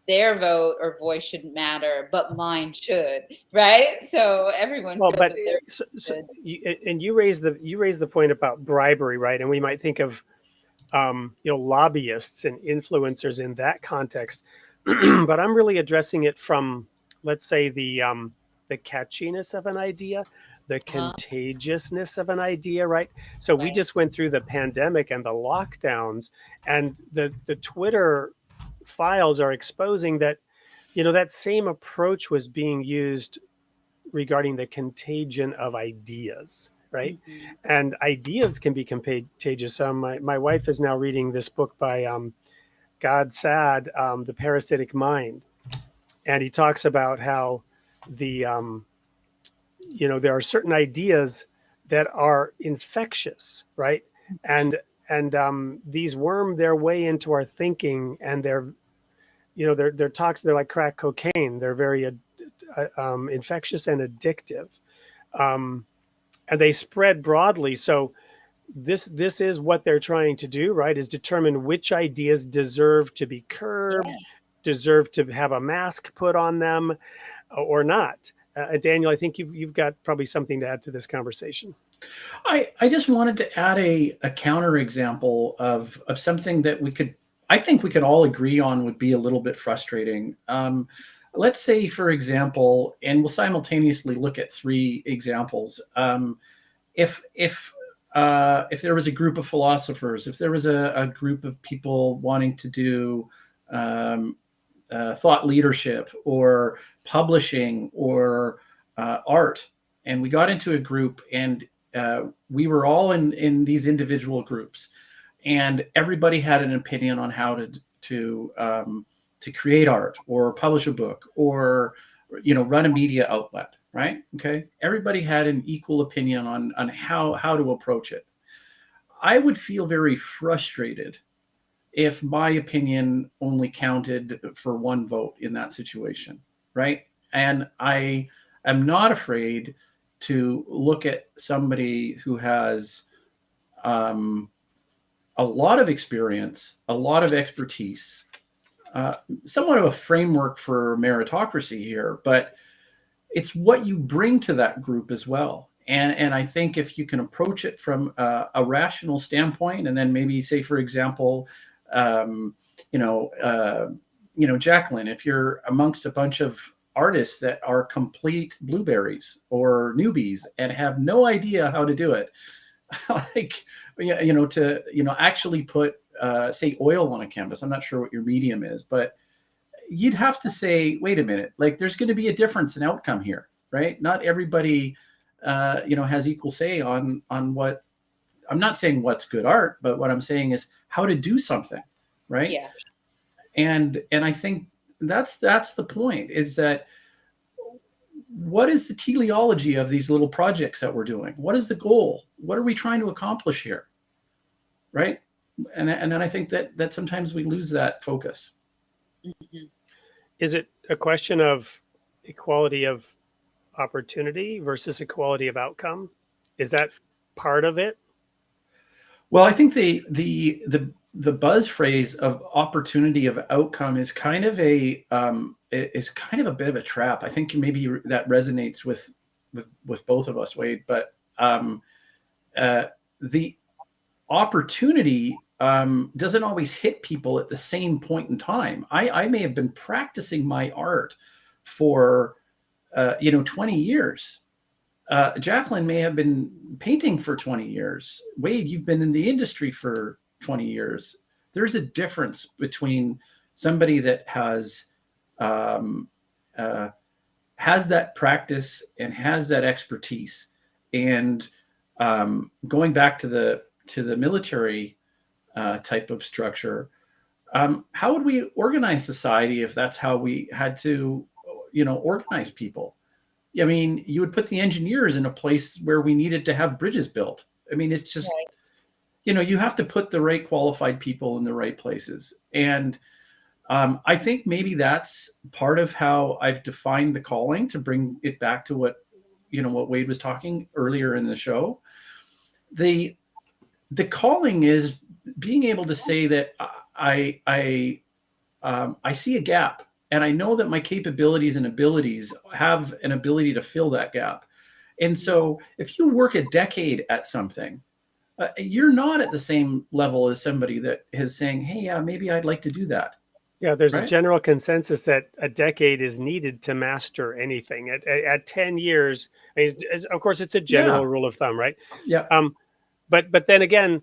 their vote or voice shouldn't matter, but mine should, right? So everyone. Well, but you raise the point about bribery, right? And we might think of lobbyists and influencers in that context, but I'm really addressing it from, let's say, the catchiness of an idea, the contagiousness of an idea, right? So we just went through the pandemic and the lockdowns, and the Twitter files are exposing that, that same approach was being used regarding the contagion of ideas, right? Mm-hmm. And ideas can be contagious. My wife is now reading this book by God Sad, The Parasitic Mind. And he talks about how the, there are certain ideas that are infectious, right? And these worm their way into our thinking, and they're toxic. They're like crack cocaine. They're very infectious and addictive, and they spread broadly. So this is what they're trying to do, right? Is determine which ideas deserve to be curbed, deserve to have a mask put on them, or not. Daniel, I think you've got probably something to add to this conversation. I just wanted to add a counter example of something that I think we could all agree on would be a little bit frustrating. Let's say, for example, and we'll simultaneously look at three examples. If there was a group of philosophers, if there was a group of people wanting to do thought leadership or publishing or art, and we got into a group, and we were all in these individual groups, and everybody had an opinion on how to create art or publish a book or run a media outlet, right? Okay, everybody had an equal opinion on how to approach it. I would feel very frustrated if my opinion only counted for one vote in that situation, right? And I am not afraid to look at somebody who has a lot of experience, a lot of expertise, somewhat of a framework for meritocracy here, but it's what you bring to that group as well. And I think if you can approach it from a rational standpoint, and then maybe say, for example, Jacqueline, if you're amongst a bunch of artists that are complete blueberries or newbies and have no idea how to do it, like, to actually put, say, oil on a canvas. I'm not sure what your medium is, but you'd have to say, wait a minute, like there's going to be a difference in outcome here, right? Not everybody, has equal say on what. I'm not saying what's good art, but what I'm saying is how to do something, right? Yeah. And I think that's the point, is that what is the teleology of these little projects that we're doing? What is the goal? What are we trying to accomplish here, right? And then I think that sometimes we lose that focus. Mm-hmm. Is it a question of equality of opportunity versus equality of outcome? Is that part of it? Well, I think the buzz phrase of opportunity of outcome is kind of a bit of a trap. I think maybe that resonates with both of us, Wade. But the opportunity doesn't always hit people at the same point in time. I may have been practicing my art for 20 years. Jacqueline may have been painting for 20 years. Wade, you've been in the industry for 20 years. There's a difference between somebody that has that practice and has that expertise. And going back to the military type of structure, how would we organize society if that's how we had to, organize people? I mean, you would put the engineers in a place where we needed to have bridges built. I mean, it's just, Right. you have to put the right qualified people in the right places. And I think maybe that's part of how I've defined the calling, to bring it back to what Wade was talking earlier in the show. The calling is being able to say that I see a gap, and I know that my capabilities and abilities have an ability to fill that gap. And so if you work a decade at something, you're not at the same level as somebody that is saying, hey, yeah, maybe I'd like to do that. Yeah, there's a Right? general consensus that a decade is needed to master anything. At 10 years, I mean, of course, it's a general Yeah. rule of thumb, right? Yeah. But then again,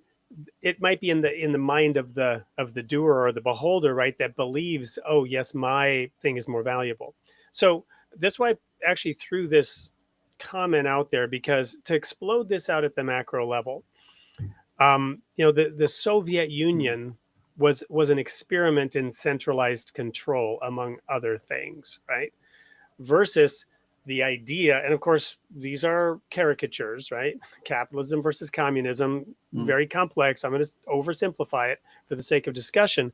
it might be in the mind of the doer or the beholder, right? That believes, oh yes, my thing is more valuable. So that's why I actually threw this comment out there, because to explode this out at the macro level, the Soviet Union was an experiment in centralized control, among other things, right? Versus the idea, and of course, these are caricatures, right? Capitalism versus communism, very complex. I'm going to oversimplify it for the sake of discussion.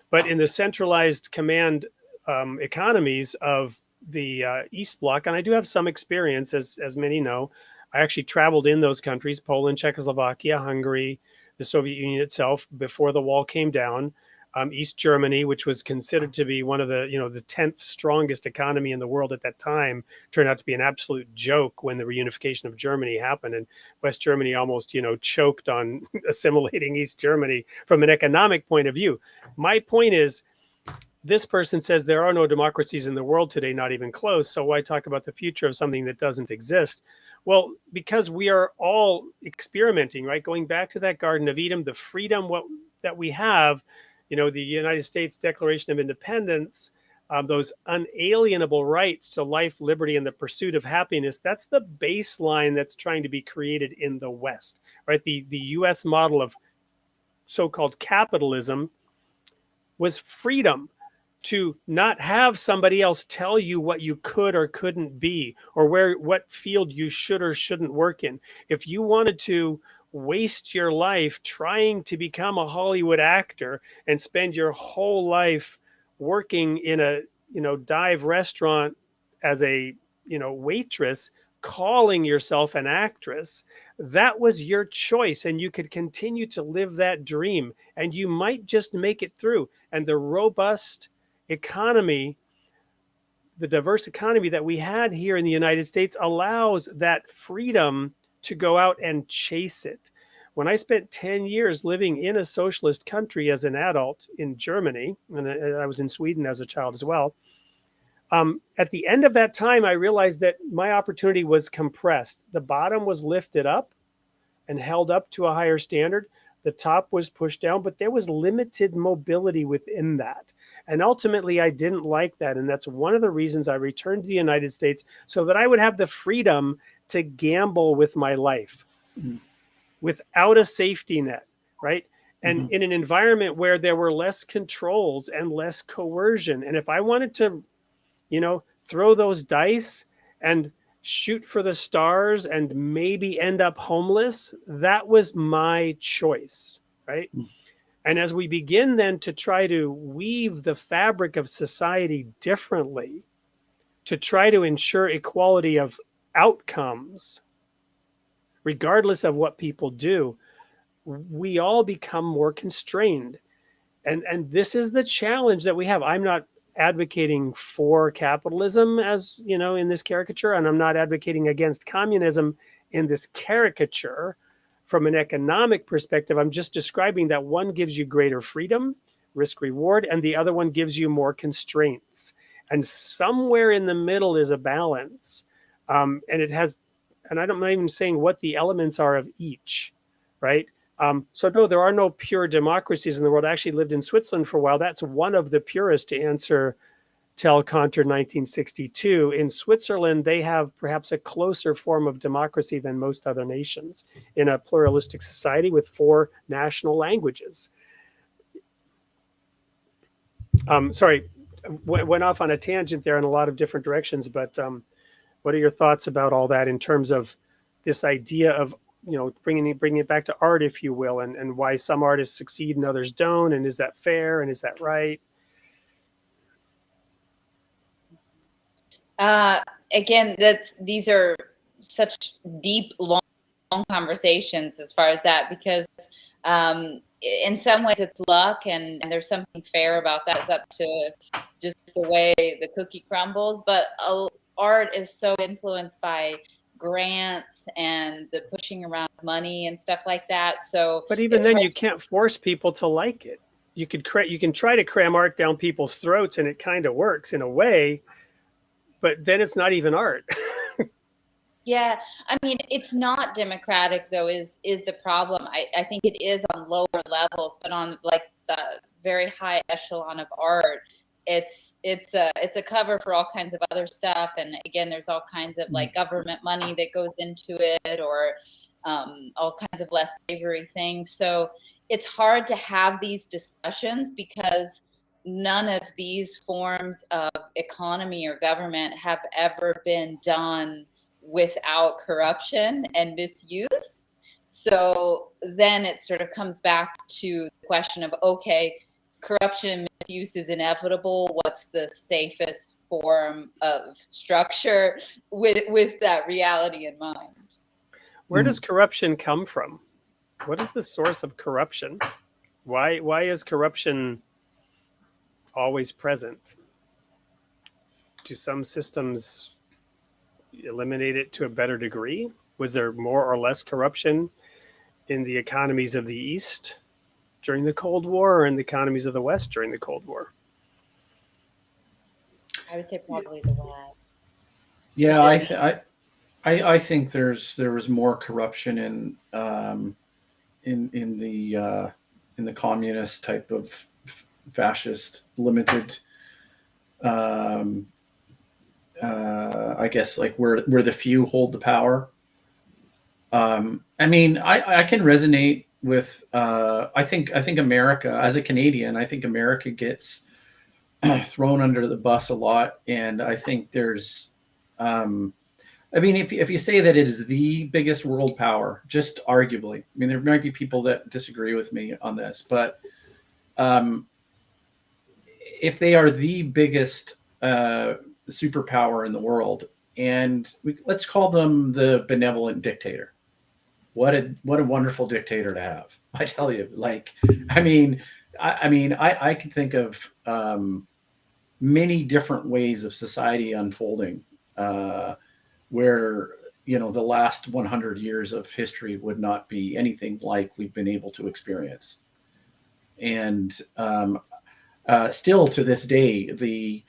But in the centralized command economies of the East Bloc, and I do have some experience, as many know, I actually traveled in those countries: Poland, Czechoslovakia, Hungary, the Soviet Union itself before the wall came down, East Germany, which was considered to be one of the 10th strongest economy in the world at that time, turned out to be an absolute joke when the reunification of Germany happened, and West Germany almost choked on assimilating East Germany from an economic point of view. My point is, this person says there are no democracies in the world today, not even close. So why talk about the future of something that doesn't exist? Well, because we are all experimenting, right? Going back to that Garden of Eden, the freedom that we have, the United States Declaration of Independence, those unalienable rights to life, liberty, and the pursuit of happiness. That's the baseline that's trying to be created in the West, right? The U.S. model of so-called capitalism was freedom to not have somebody else tell you what you could or couldn't be, or what field you should or shouldn't work in. If you wanted to waste your life trying to become a Hollywood actor and spend your whole life working in a dive restaurant as a waitress, calling yourself an actress, that was your choice, and you could continue to live that dream, and you might just make it through. And the robust economy, the diverse economy that we had here in the United States, allows that freedom to go out and chase it. When I spent 10 years living in a socialist country as an adult in Germany, and I was in Sweden as a child as well, at the end of that time, I realized that my opportunity was compressed. The bottom was lifted up and held up to a higher standard. The top was pushed down, but there was limited mobility within that. And ultimately, I didn't like that. And that's one of the reasons I returned to the United States, so that I would have the freedom to gamble with my life without a safety net, right? And in an environment where there were less controls and less coercion. And if I wanted to, throw those dice and shoot for the stars and maybe end up homeless, that was my choice, right? And as we begin then to try to weave the fabric of society differently, to try to ensure equality of outcomes, regardless of what people do, we all become more constrained. And this is the challenge that we have. I'm not advocating for capitalism, as you know, in this caricature, and I'm not advocating against communism in this caricature. From an economic perspective, I'm just describing that one gives you greater freedom, risk reward, and the other one gives you more constraints. And somewhere in the middle is a balance. And it has, and I'm not even saying what the elements are of each, right? So no, there are no pure democracies in the world. I actually lived in Switzerland for a while. That's one of the purest, to answer Tel Conter 1962. In Switzerland, they have perhaps a closer form of democracy than most other nations in a pluralistic society with 4 national languages. Sorry, went off on a tangent there in a lot of different directions, but what are your thoughts about all that in terms of this idea of, you know, bringing it back to art, if you will, and why some artists succeed and others don't, and is that fair and is that right? Again, these are such deep, long conversations as far as that, because in some ways it's luck, and there's something fair about that. It's up to just the way the cookie crumbles. But art is so influenced by grants and the pushing around money and stuff like that. So, but even then, you can't force people to like it. You can try to cram art down people's throats, and it kind of works in a way. But then it's not even art. Yeah, I mean, it's not democratic, though, is the problem. I think it is on lower levels, but on like the very high echelon of art, it's a cover for all kinds of other stuff. And again, there's all kinds of like government money that goes into it, or all kinds of less savory things. So it's hard to have these discussions because none of these forms of economy or government have ever been done without corruption and misuse. So then it sort of comes back to the question of, okay, corruption and misuse is inevitable. What's the safest form of structure with that reality in mind? Where does corruption come from? What is the source of corruption? Why is corruption always present? Do some systems eliminate it to a better degree? Was there more or less corruption in the economies of the East during the Cold War, or in the economies of the West during the Cold War? I would say probably the West. Yeah, I think there was more corruption in the communist type of fascist limited. I guess like where the few hold the power. I mean, I can resonate with. I think America, as a Canadian, I think America gets thrown under the bus a lot, and I think there's. I mean, if you say that it is the biggest world power, just arguably, I mean, there might be people that disagree with me on this, but if they are the biggest superpower in the world, and let's call them the benevolent dictator. What a wonderful dictator to have. I tell you, like, I could think of many different ways of society unfolding where, you know, the last 100 years of history would not be anything like we've been able to experience. And still to this day, the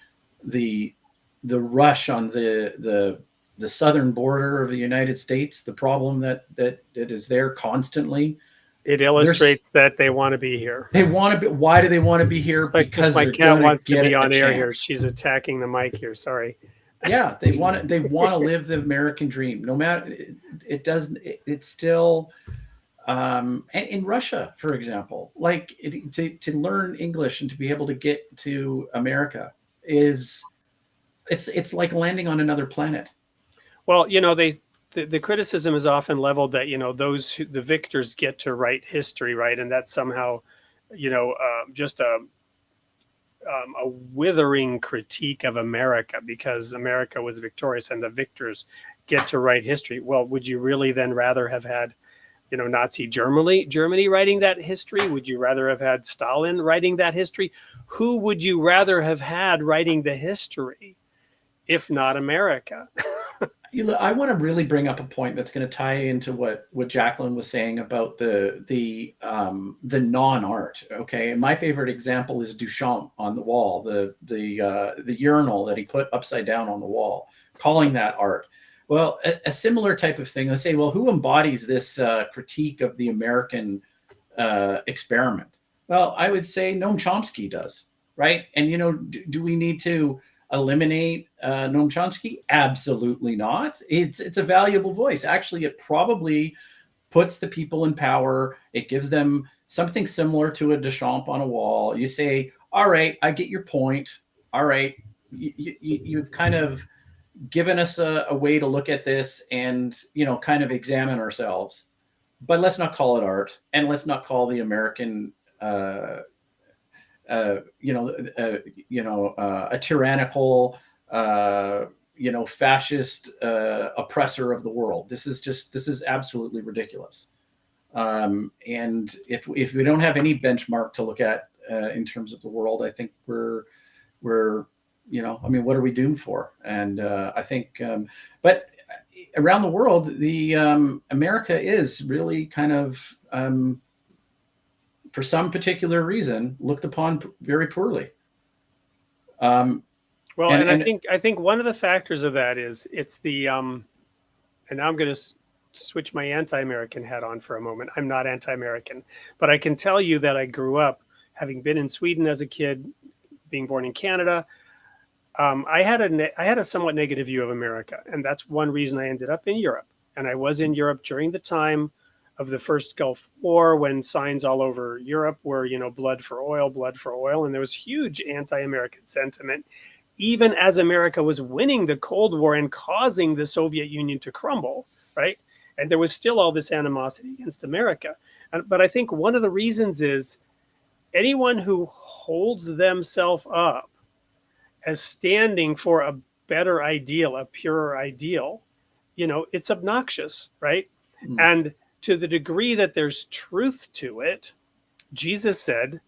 rush on the southern border of the United States, the problem that is there constantly. It illustrates that they want to be here. They want to be. Why do they want to be here? Because my cat wants to be on air here. She's attacking the mic here. Sorry. Yeah, they want to live the American dream. No matter it doesn't. It's still. And in Russia, for example, like to learn English and to be able to get to America it's like landing on another planet. Well, you know, the criticism is often leveled that, you know, the victors get to write history, right? And that somehow just a withering critique of America because America was victorious and the victors get to write history. Well, would you really then rather have had, Nazi Germany writing that history? Would you rather have had Stalin writing that history? Who would you rather have had writing the history if not America? I want to really bring up a point that's going to tie into what Jacqueline was saying about the non-art. Okay, and my favorite example is Duchamp on the wall, the urinal that he put upside down on the wall, calling that art. Well, a similar type of thing. Let's say, well, who embodies this critique of the American experiment? Well, I would say Noam Chomsky does, right? And do we need to eliminate Noam Chomsky? Absolutely not. It's a valuable voice. Actually, it probably puts the people in power. It gives them something similar to a Duchamp on a wall. You say, all right, I get your point. All right, you've kind of given us a way to look at this and kind of examine ourselves. But let's not call it art, and let's not call the American a tyrannical, fascist oppressor of the world. This is absolutely ridiculous. And if we don't have any benchmark to look at in terms of the world, I think we're what are we doomed for? And I think, but around the world, the America is really kind of for some particular reason, looked upon very poorly. I think one of the factors of that is it's the, and now I'm going to switch my anti-American hat on for a moment. I'm not anti-American, but I can tell you that I grew up having been in Sweden as a kid, being born in Canada. I had a somewhat negative view of America, and that's one reason I ended up in Europe. And I was in Europe during the time of the first Gulf War, when signs all over Europe were, blood for oil. And there was huge anti-American sentiment, even as America was winning the Cold War and causing the Soviet Union to crumble, right? And there was still all this animosity against America. But I think one of the reasons is anyone who holds themselves up as standing for a better ideal, a purer ideal, it's obnoxious, right? Mm. And to the degree that there's truth to it, Jesus said,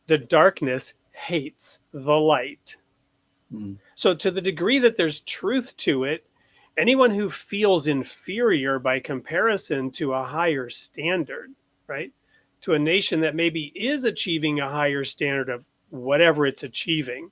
the darkness hates the light. Mm. So to the degree that there's truth to it, anyone who feels inferior by comparison to a higher standard, right? To a nation that maybe is achieving a higher standard of whatever it's achieving,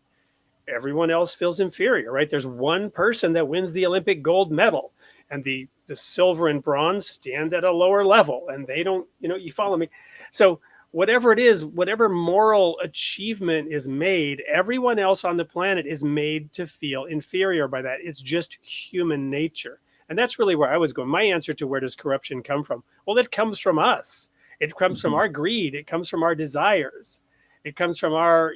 everyone else feels inferior, right? There's one person that wins the Olympic gold medal, and the silver and bronze stand at a lower level, and they don't, you follow me? So whatever it is, whatever moral achievement is made, everyone else on the planet is made to feel inferior by that. It's just human nature. And that's really where I was going. My answer to where does corruption come from? Well, it comes from us. It comes from our greed. It comes from our desires. It comes from our,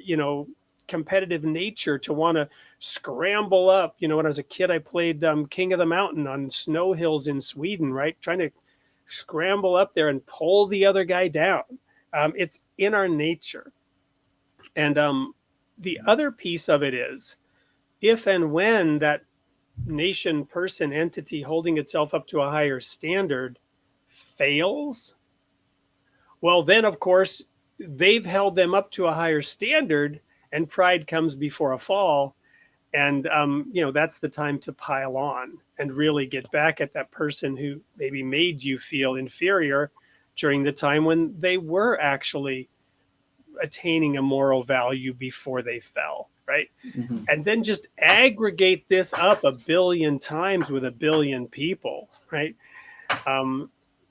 competitive nature to want to scramble up. When I was a kid, I played King of the Mountain on snow hills in Sweden, right? Trying to scramble up there and pull the other guy down. It's in our nature. And the other piece of it is, if and when that nation, person, entity holding itself up to a higher standard fails, well, then, of course, they've held them up to a higher standard, and pride comes before a fall. And, that's the time to pile on and really get back at that person who maybe made you feel inferior during the time when they were actually attaining a moral value before they fell, right? Mm-hmm. And then just aggregate this up 1 billion times with 1 billion people, right?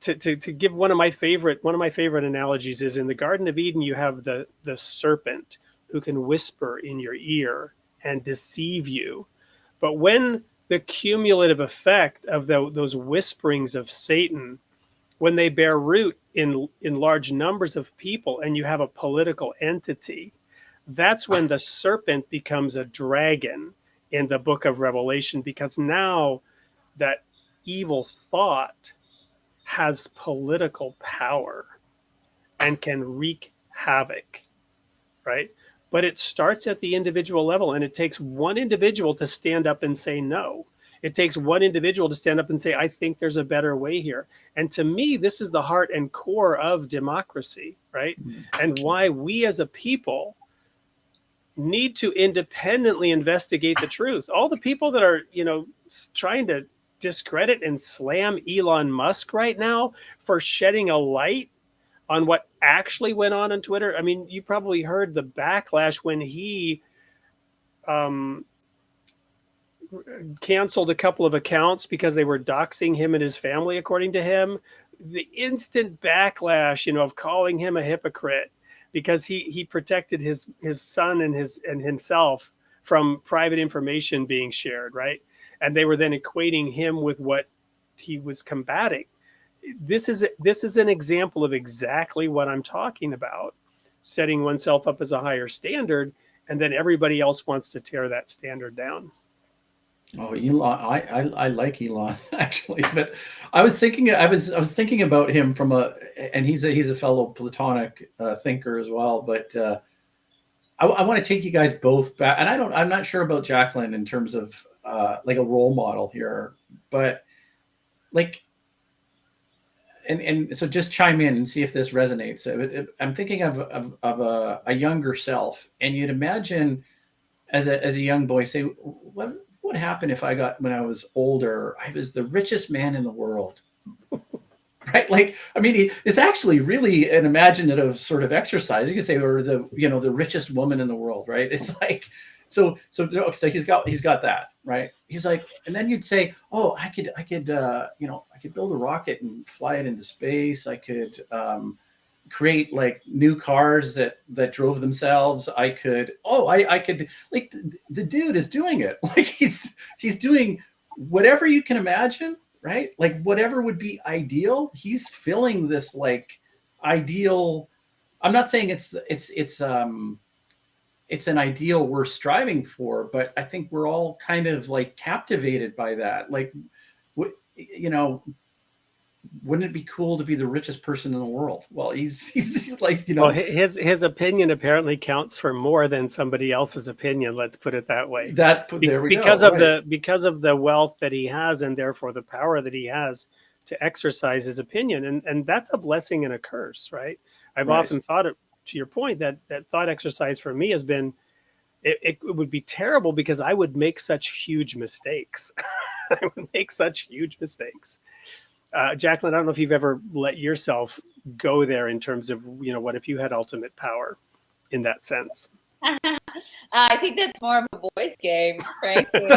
To give one of my favorite analogies is in the Garden of Eden, you have the serpent who can whisper in your ear and deceive you. But when the cumulative effect of those whisperings of Satan, when they bear root in large numbers of people and you have a political entity, that's when the serpent becomes a dragon in the book of Revelation, because now that evil thought has political power and can wreak havoc, right? But it starts at the individual level, and it takes one individual to stand up and say no. It takes one individual to stand up and say, I think there's a better way here. And to me, this is the heart and core of democracy, right? And why we as a people need to independently investigate the truth. All the people that are, trying to discredit and slam Elon Musk right now for shedding a light on what actually went on Twitter. I mean, you probably heard the backlash when he canceled a couple of accounts because they were doxing him and his family, according to him. The instant backlash, of calling him a hypocrite because he protected his son and himself from private information being shared, right? And they were then equating him with what he was combating. This is an example of exactly what I'm talking about, setting oneself up as a higher standard, and then everybody else wants to tear that standard down. Oh, Elon, I like Elon actually, but I was thinking about him and he's a fellow Platonic thinker as well. But I want to take you guys both back, and I'm not sure about Jacqueline in terms of like a role model here, but like, and so just chime in and see if this resonates. I'm thinking of a younger self, and you'd imagine as a young boy, say, what happened if when I was older, I was the richest man in the world, right? Like, I mean, it's actually really an imaginative sort of exercise. You could say, or the richest woman in the world, right? It's like, so he's got that, right? He's like, and then you'd say, oh, I could build a rocket and fly it into space. I could create like new cars that drove themselves. I could like the dude is doing it. Like he's doing whatever you can imagine, right? Like whatever would be ideal, he's filling this like ideal. I'm not saying it's an ideal we're striving for, but I think we're all kind of like captivated by that. Like, wouldn't it be cool to be the richest person in the world? Well, he's like, Well, his opinion apparently counts for more than somebody else's opinion. Let's put it that way. There we go. Because of the wealth that he has, and therefore the power that he has to exercise his opinion, and that's a blessing and a curse, right? I've often thought, to your point, that thought exercise for me has been, it would be terrible because I would make such huge mistakes. I would make such huge mistakes. Jacqueline, I don't know if you've ever let yourself go there in terms of, what if you had ultimate power in that sense? I think that's more of a boys' game, frankly.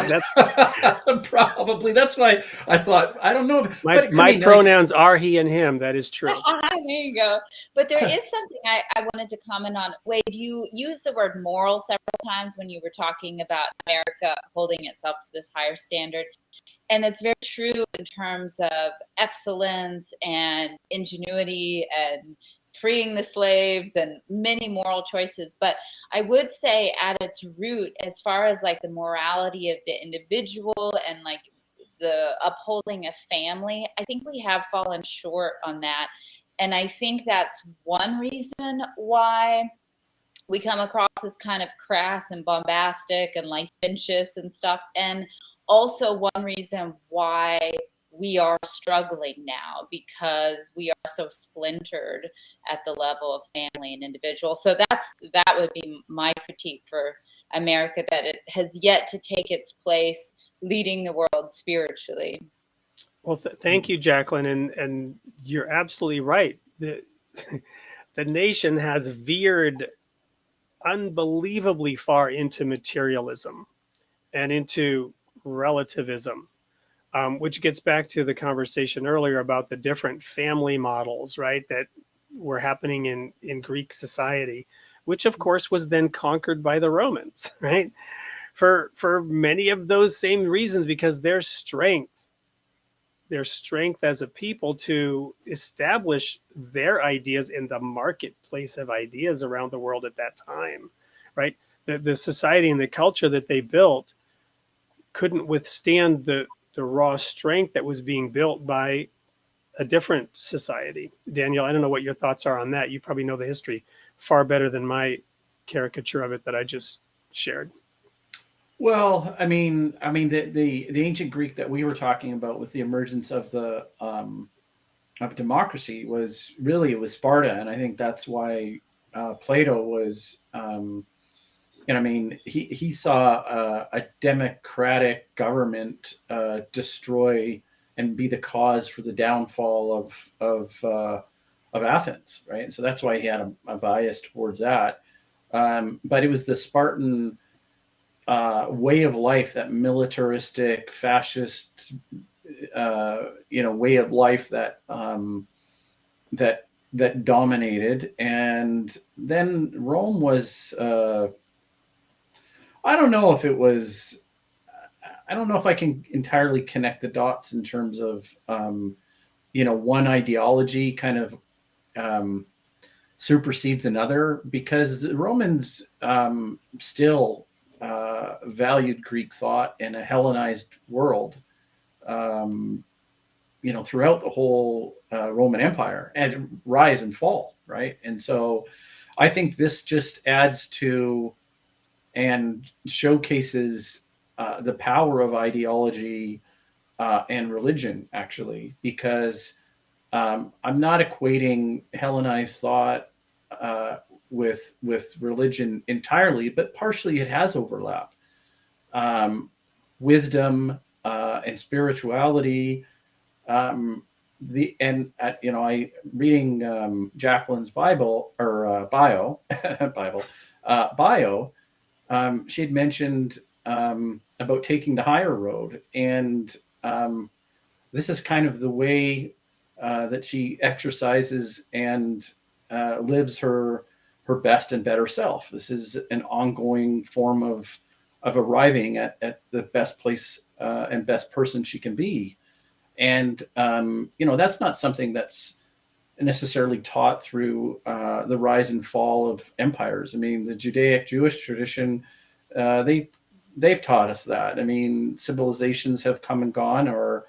Probably. That's why I thought, I don't know. My pronouns are he and him. That is true. There you go. But there is something I wanted to comment on. Wade, you used the word moral several times when you were talking about America holding itself to this higher standard. And it's very true in terms of excellence and ingenuity and freeing the slaves and many moral choices. But I would say at its root, as far as like the morality of the individual and like the upholding of family, I think we have fallen short on that. And I think that's one reason why we come across as kind of crass and bombastic and licentious and stuff. And also one reason why we are struggling now, because we are so splintered at the level of family and individual. So that would be my critique for America, that it has yet to take its place leading the world spiritually. Well, thank you, Jacqueline. And you're absolutely right. The nation has veered unbelievably far into materialism and into relativism, which gets back to the conversation earlier about the different family models, right, that were happening in Greek society, which of course was then conquered by the Romans, right? For many of those same reasons, because their strength as a people to establish their ideas in the marketplace of ideas around the world at that time, right? The society and the culture that they built couldn't withstand the raw strength that was being built by a different society. Daniel, I don't know what your thoughts are on that. You probably know the history far better than my caricature of it that I just shared. Well, the ancient Greek that we were talking about with the emergence of the of democracy was really, it was Sparta, and I think that's why Plato was. He saw a democratic government destroy and be the cause for the downfall of Athens, right? And so that's why he had a bias towards that. But it was the Spartan way of life, that militaristic, fascist, way of life that that dominated. And then Rome was. I don't know if it was. I don't know if I can entirely connect the dots in terms of, one ideology kind of supersedes another, because the Romans still valued Greek thought in a Hellenized world, throughout the whole Roman Empire and rise and fall, right? And so I think this just adds to and showcases the power of ideology and religion, actually, because I'm not equating Hellenized thought with religion entirely, but partially it has overlap. Wisdom and spirituality. I reading Jacqueline's Bible or bio bio. She had mentioned about taking the higher road, and this is kind of the way that she exercises and lives her best and better self. This is an ongoing form of arriving at the best place and best person she can be. And that's not something that's necessarily taught through the rise and fall of empires. I mean, the Judaic Jewish tradition, they've taught us that. I mean, civilizations have come and gone, or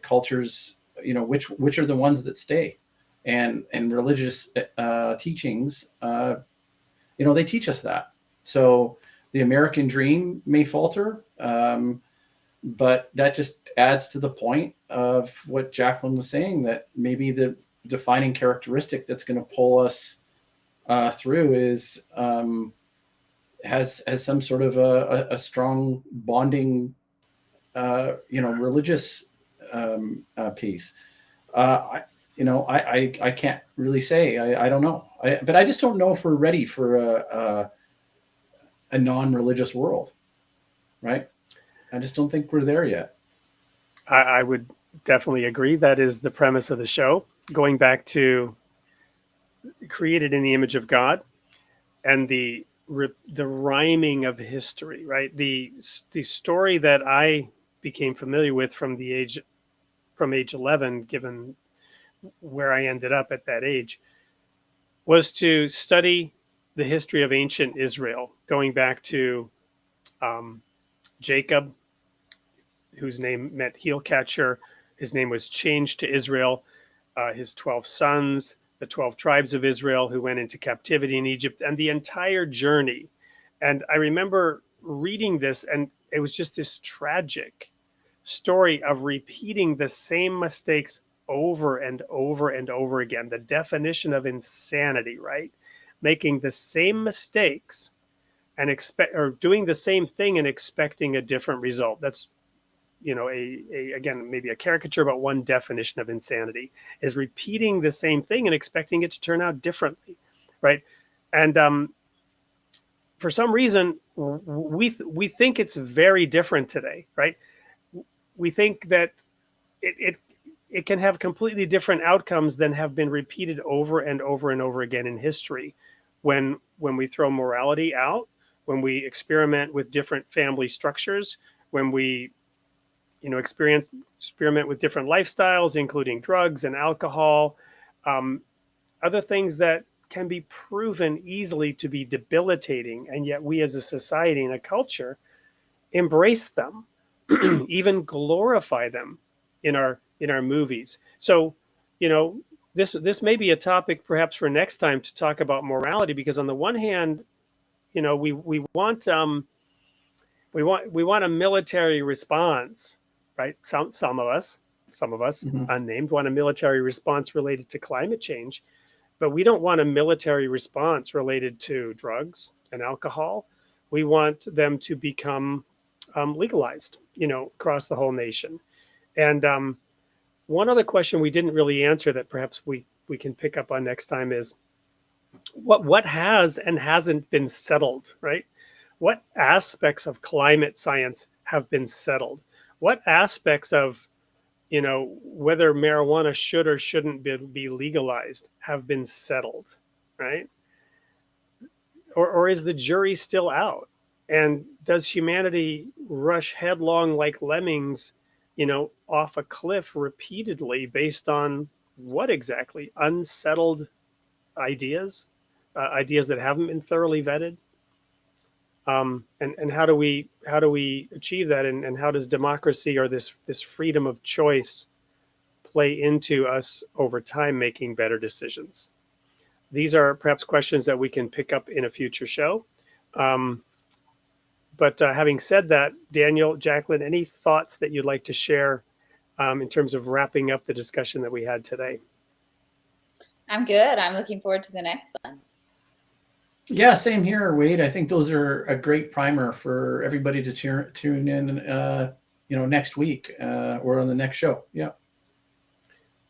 cultures, which are the ones that stay, and religious teachings, they teach us that. So the American dream may falter, but that just adds to the point of what Jacqueline was saying, that maybe the defining characteristic that's going to pull us through is has some sort of a strong bonding, religious piece. I can't really say. I don't know. But I just don't know if we're ready for a non-religious world, right? I just don't think we're there yet. I would definitely agree. That is the premise of the show, going back to created in the image of God, and the rhyming of history, right? The story that I became familiar with from age 11, given where I ended up at that age, was to study the history of ancient Israel, going back to Jacob, whose name meant heel catcher. His name was changed to Israel. His 12 sons, the 12 tribes of Israel who went into captivity in Egypt, and the entire journey. And I remember reading this, and it was just this tragic story of repeating the same mistakes over and over and over again. The definition of insanity, right? Making the same mistakes and doing the same thing and expecting a different result. That's, again, maybe a caricature, but one definition of insanity is repeating the same thing and expecting it to turn out differently, right? And for some reason, we think it's very different today, right? We think that it can have completely different outcomes than have been repeated over and over and over again in history. When we throw morality out, when we experiment with different family structures, when we experiment with different lifestyles, including drugs and alcohol, other things that can be proven easily to be debilitating, and yet we as a society and a culture embrace them, even glorify them in our movies. So, this may be a topic perhaps for next time to talk about morality, because on the one hand, we want we want a military response, right? Some of us Mhm. unnamed want a military response related to climate change, but we don't want a military response related to drugs and alcohol. We want them to become legalized, across the whole nation. And one other question we didn't really answer that perhaps we can pick up on next time is what has and hasn't been settled, right? What aspects of climate science have been settled? What aspects of, whether marijuana should or shouldn't be legalized have been settled, right? Or is the jury still out? And does humanity rush headlong like lemmings, off a cliff repeatedly based on what exactly? Unsettled ideas, ideas that haven't been thoroughly vetted. And how do we achieve that? And how does democracy, or this freedom of choice, play into us over time making better decisions? These are perhaps questions that we can pick up in a future show. But having said that, Daniel, Jacqueline, any thoughts that you'd like to share in terms of wrapping up the discussion that we had today? I'm good. I'm looking forward to the next one. Yeah, same here, Wade. I think those are a great primer for everybody to tune in, next week or on the next show. Yeah.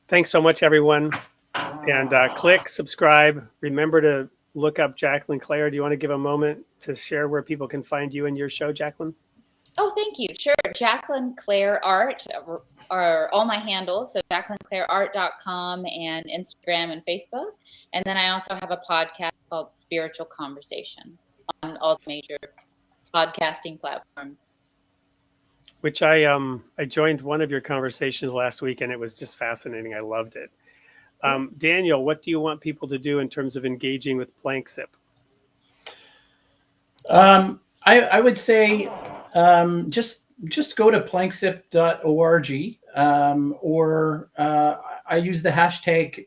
Thanks so much, everyone. And click subscribe. Remember to look up Jacqueline Clare. Do you want to give a moment to share where people can find you and your show, Jacqueline? Oh, thank you. Sure. Jacqueline Clare Art are all my handles. So JacquelineClareArt.com and Instagram and Facebook. And then I also have a podcast called Spiritual Conversation on all the major podcasting platforms. Which I joined one of your conversations last week, and it was just fascinating. I loved it. Daniel, what do you want people to do in terms of engaging with PlankSip? I would say just go to planksip.org or I use the hashtag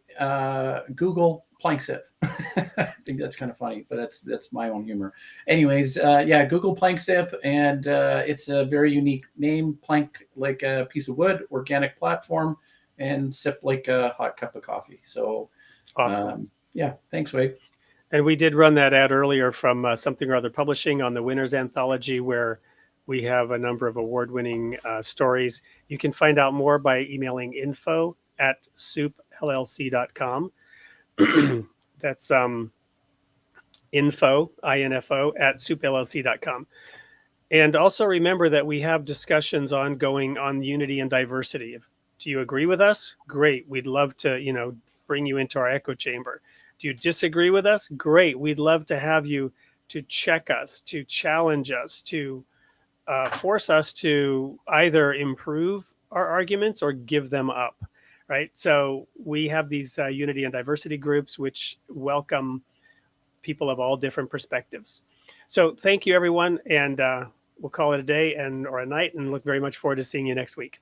Google Planksip. I think that's kind of funny, but that's my own humor. Anyways, Google Planksip, and it's a very unique name. Plank like a piece of wood, organic platform, and sip like a hot cup of coffee. So Awesome. Thanks, Wade. And we did run that ad earlier from Something or Other Publishing on the Winners Anthology, where we have a number of award-winning stories. You can find out more by emailing info@soupllc.com. That's info, I-N-F-O, @soupllc.com. And also remember that we have discussions ongoing on unity and diversity. Do you agree with us? Great. We'd love to, bring you into our echo chamber. Do you disagree with us? Great. We'd love to have you to check us, to challenge us, to force us to either improve our arguments or give them up, right? So we have these unity and diversity groups which welcome people of all different perspectives. So thank you, everyone, and we'll call it a day or a night, and look very much forward to seeing you next week.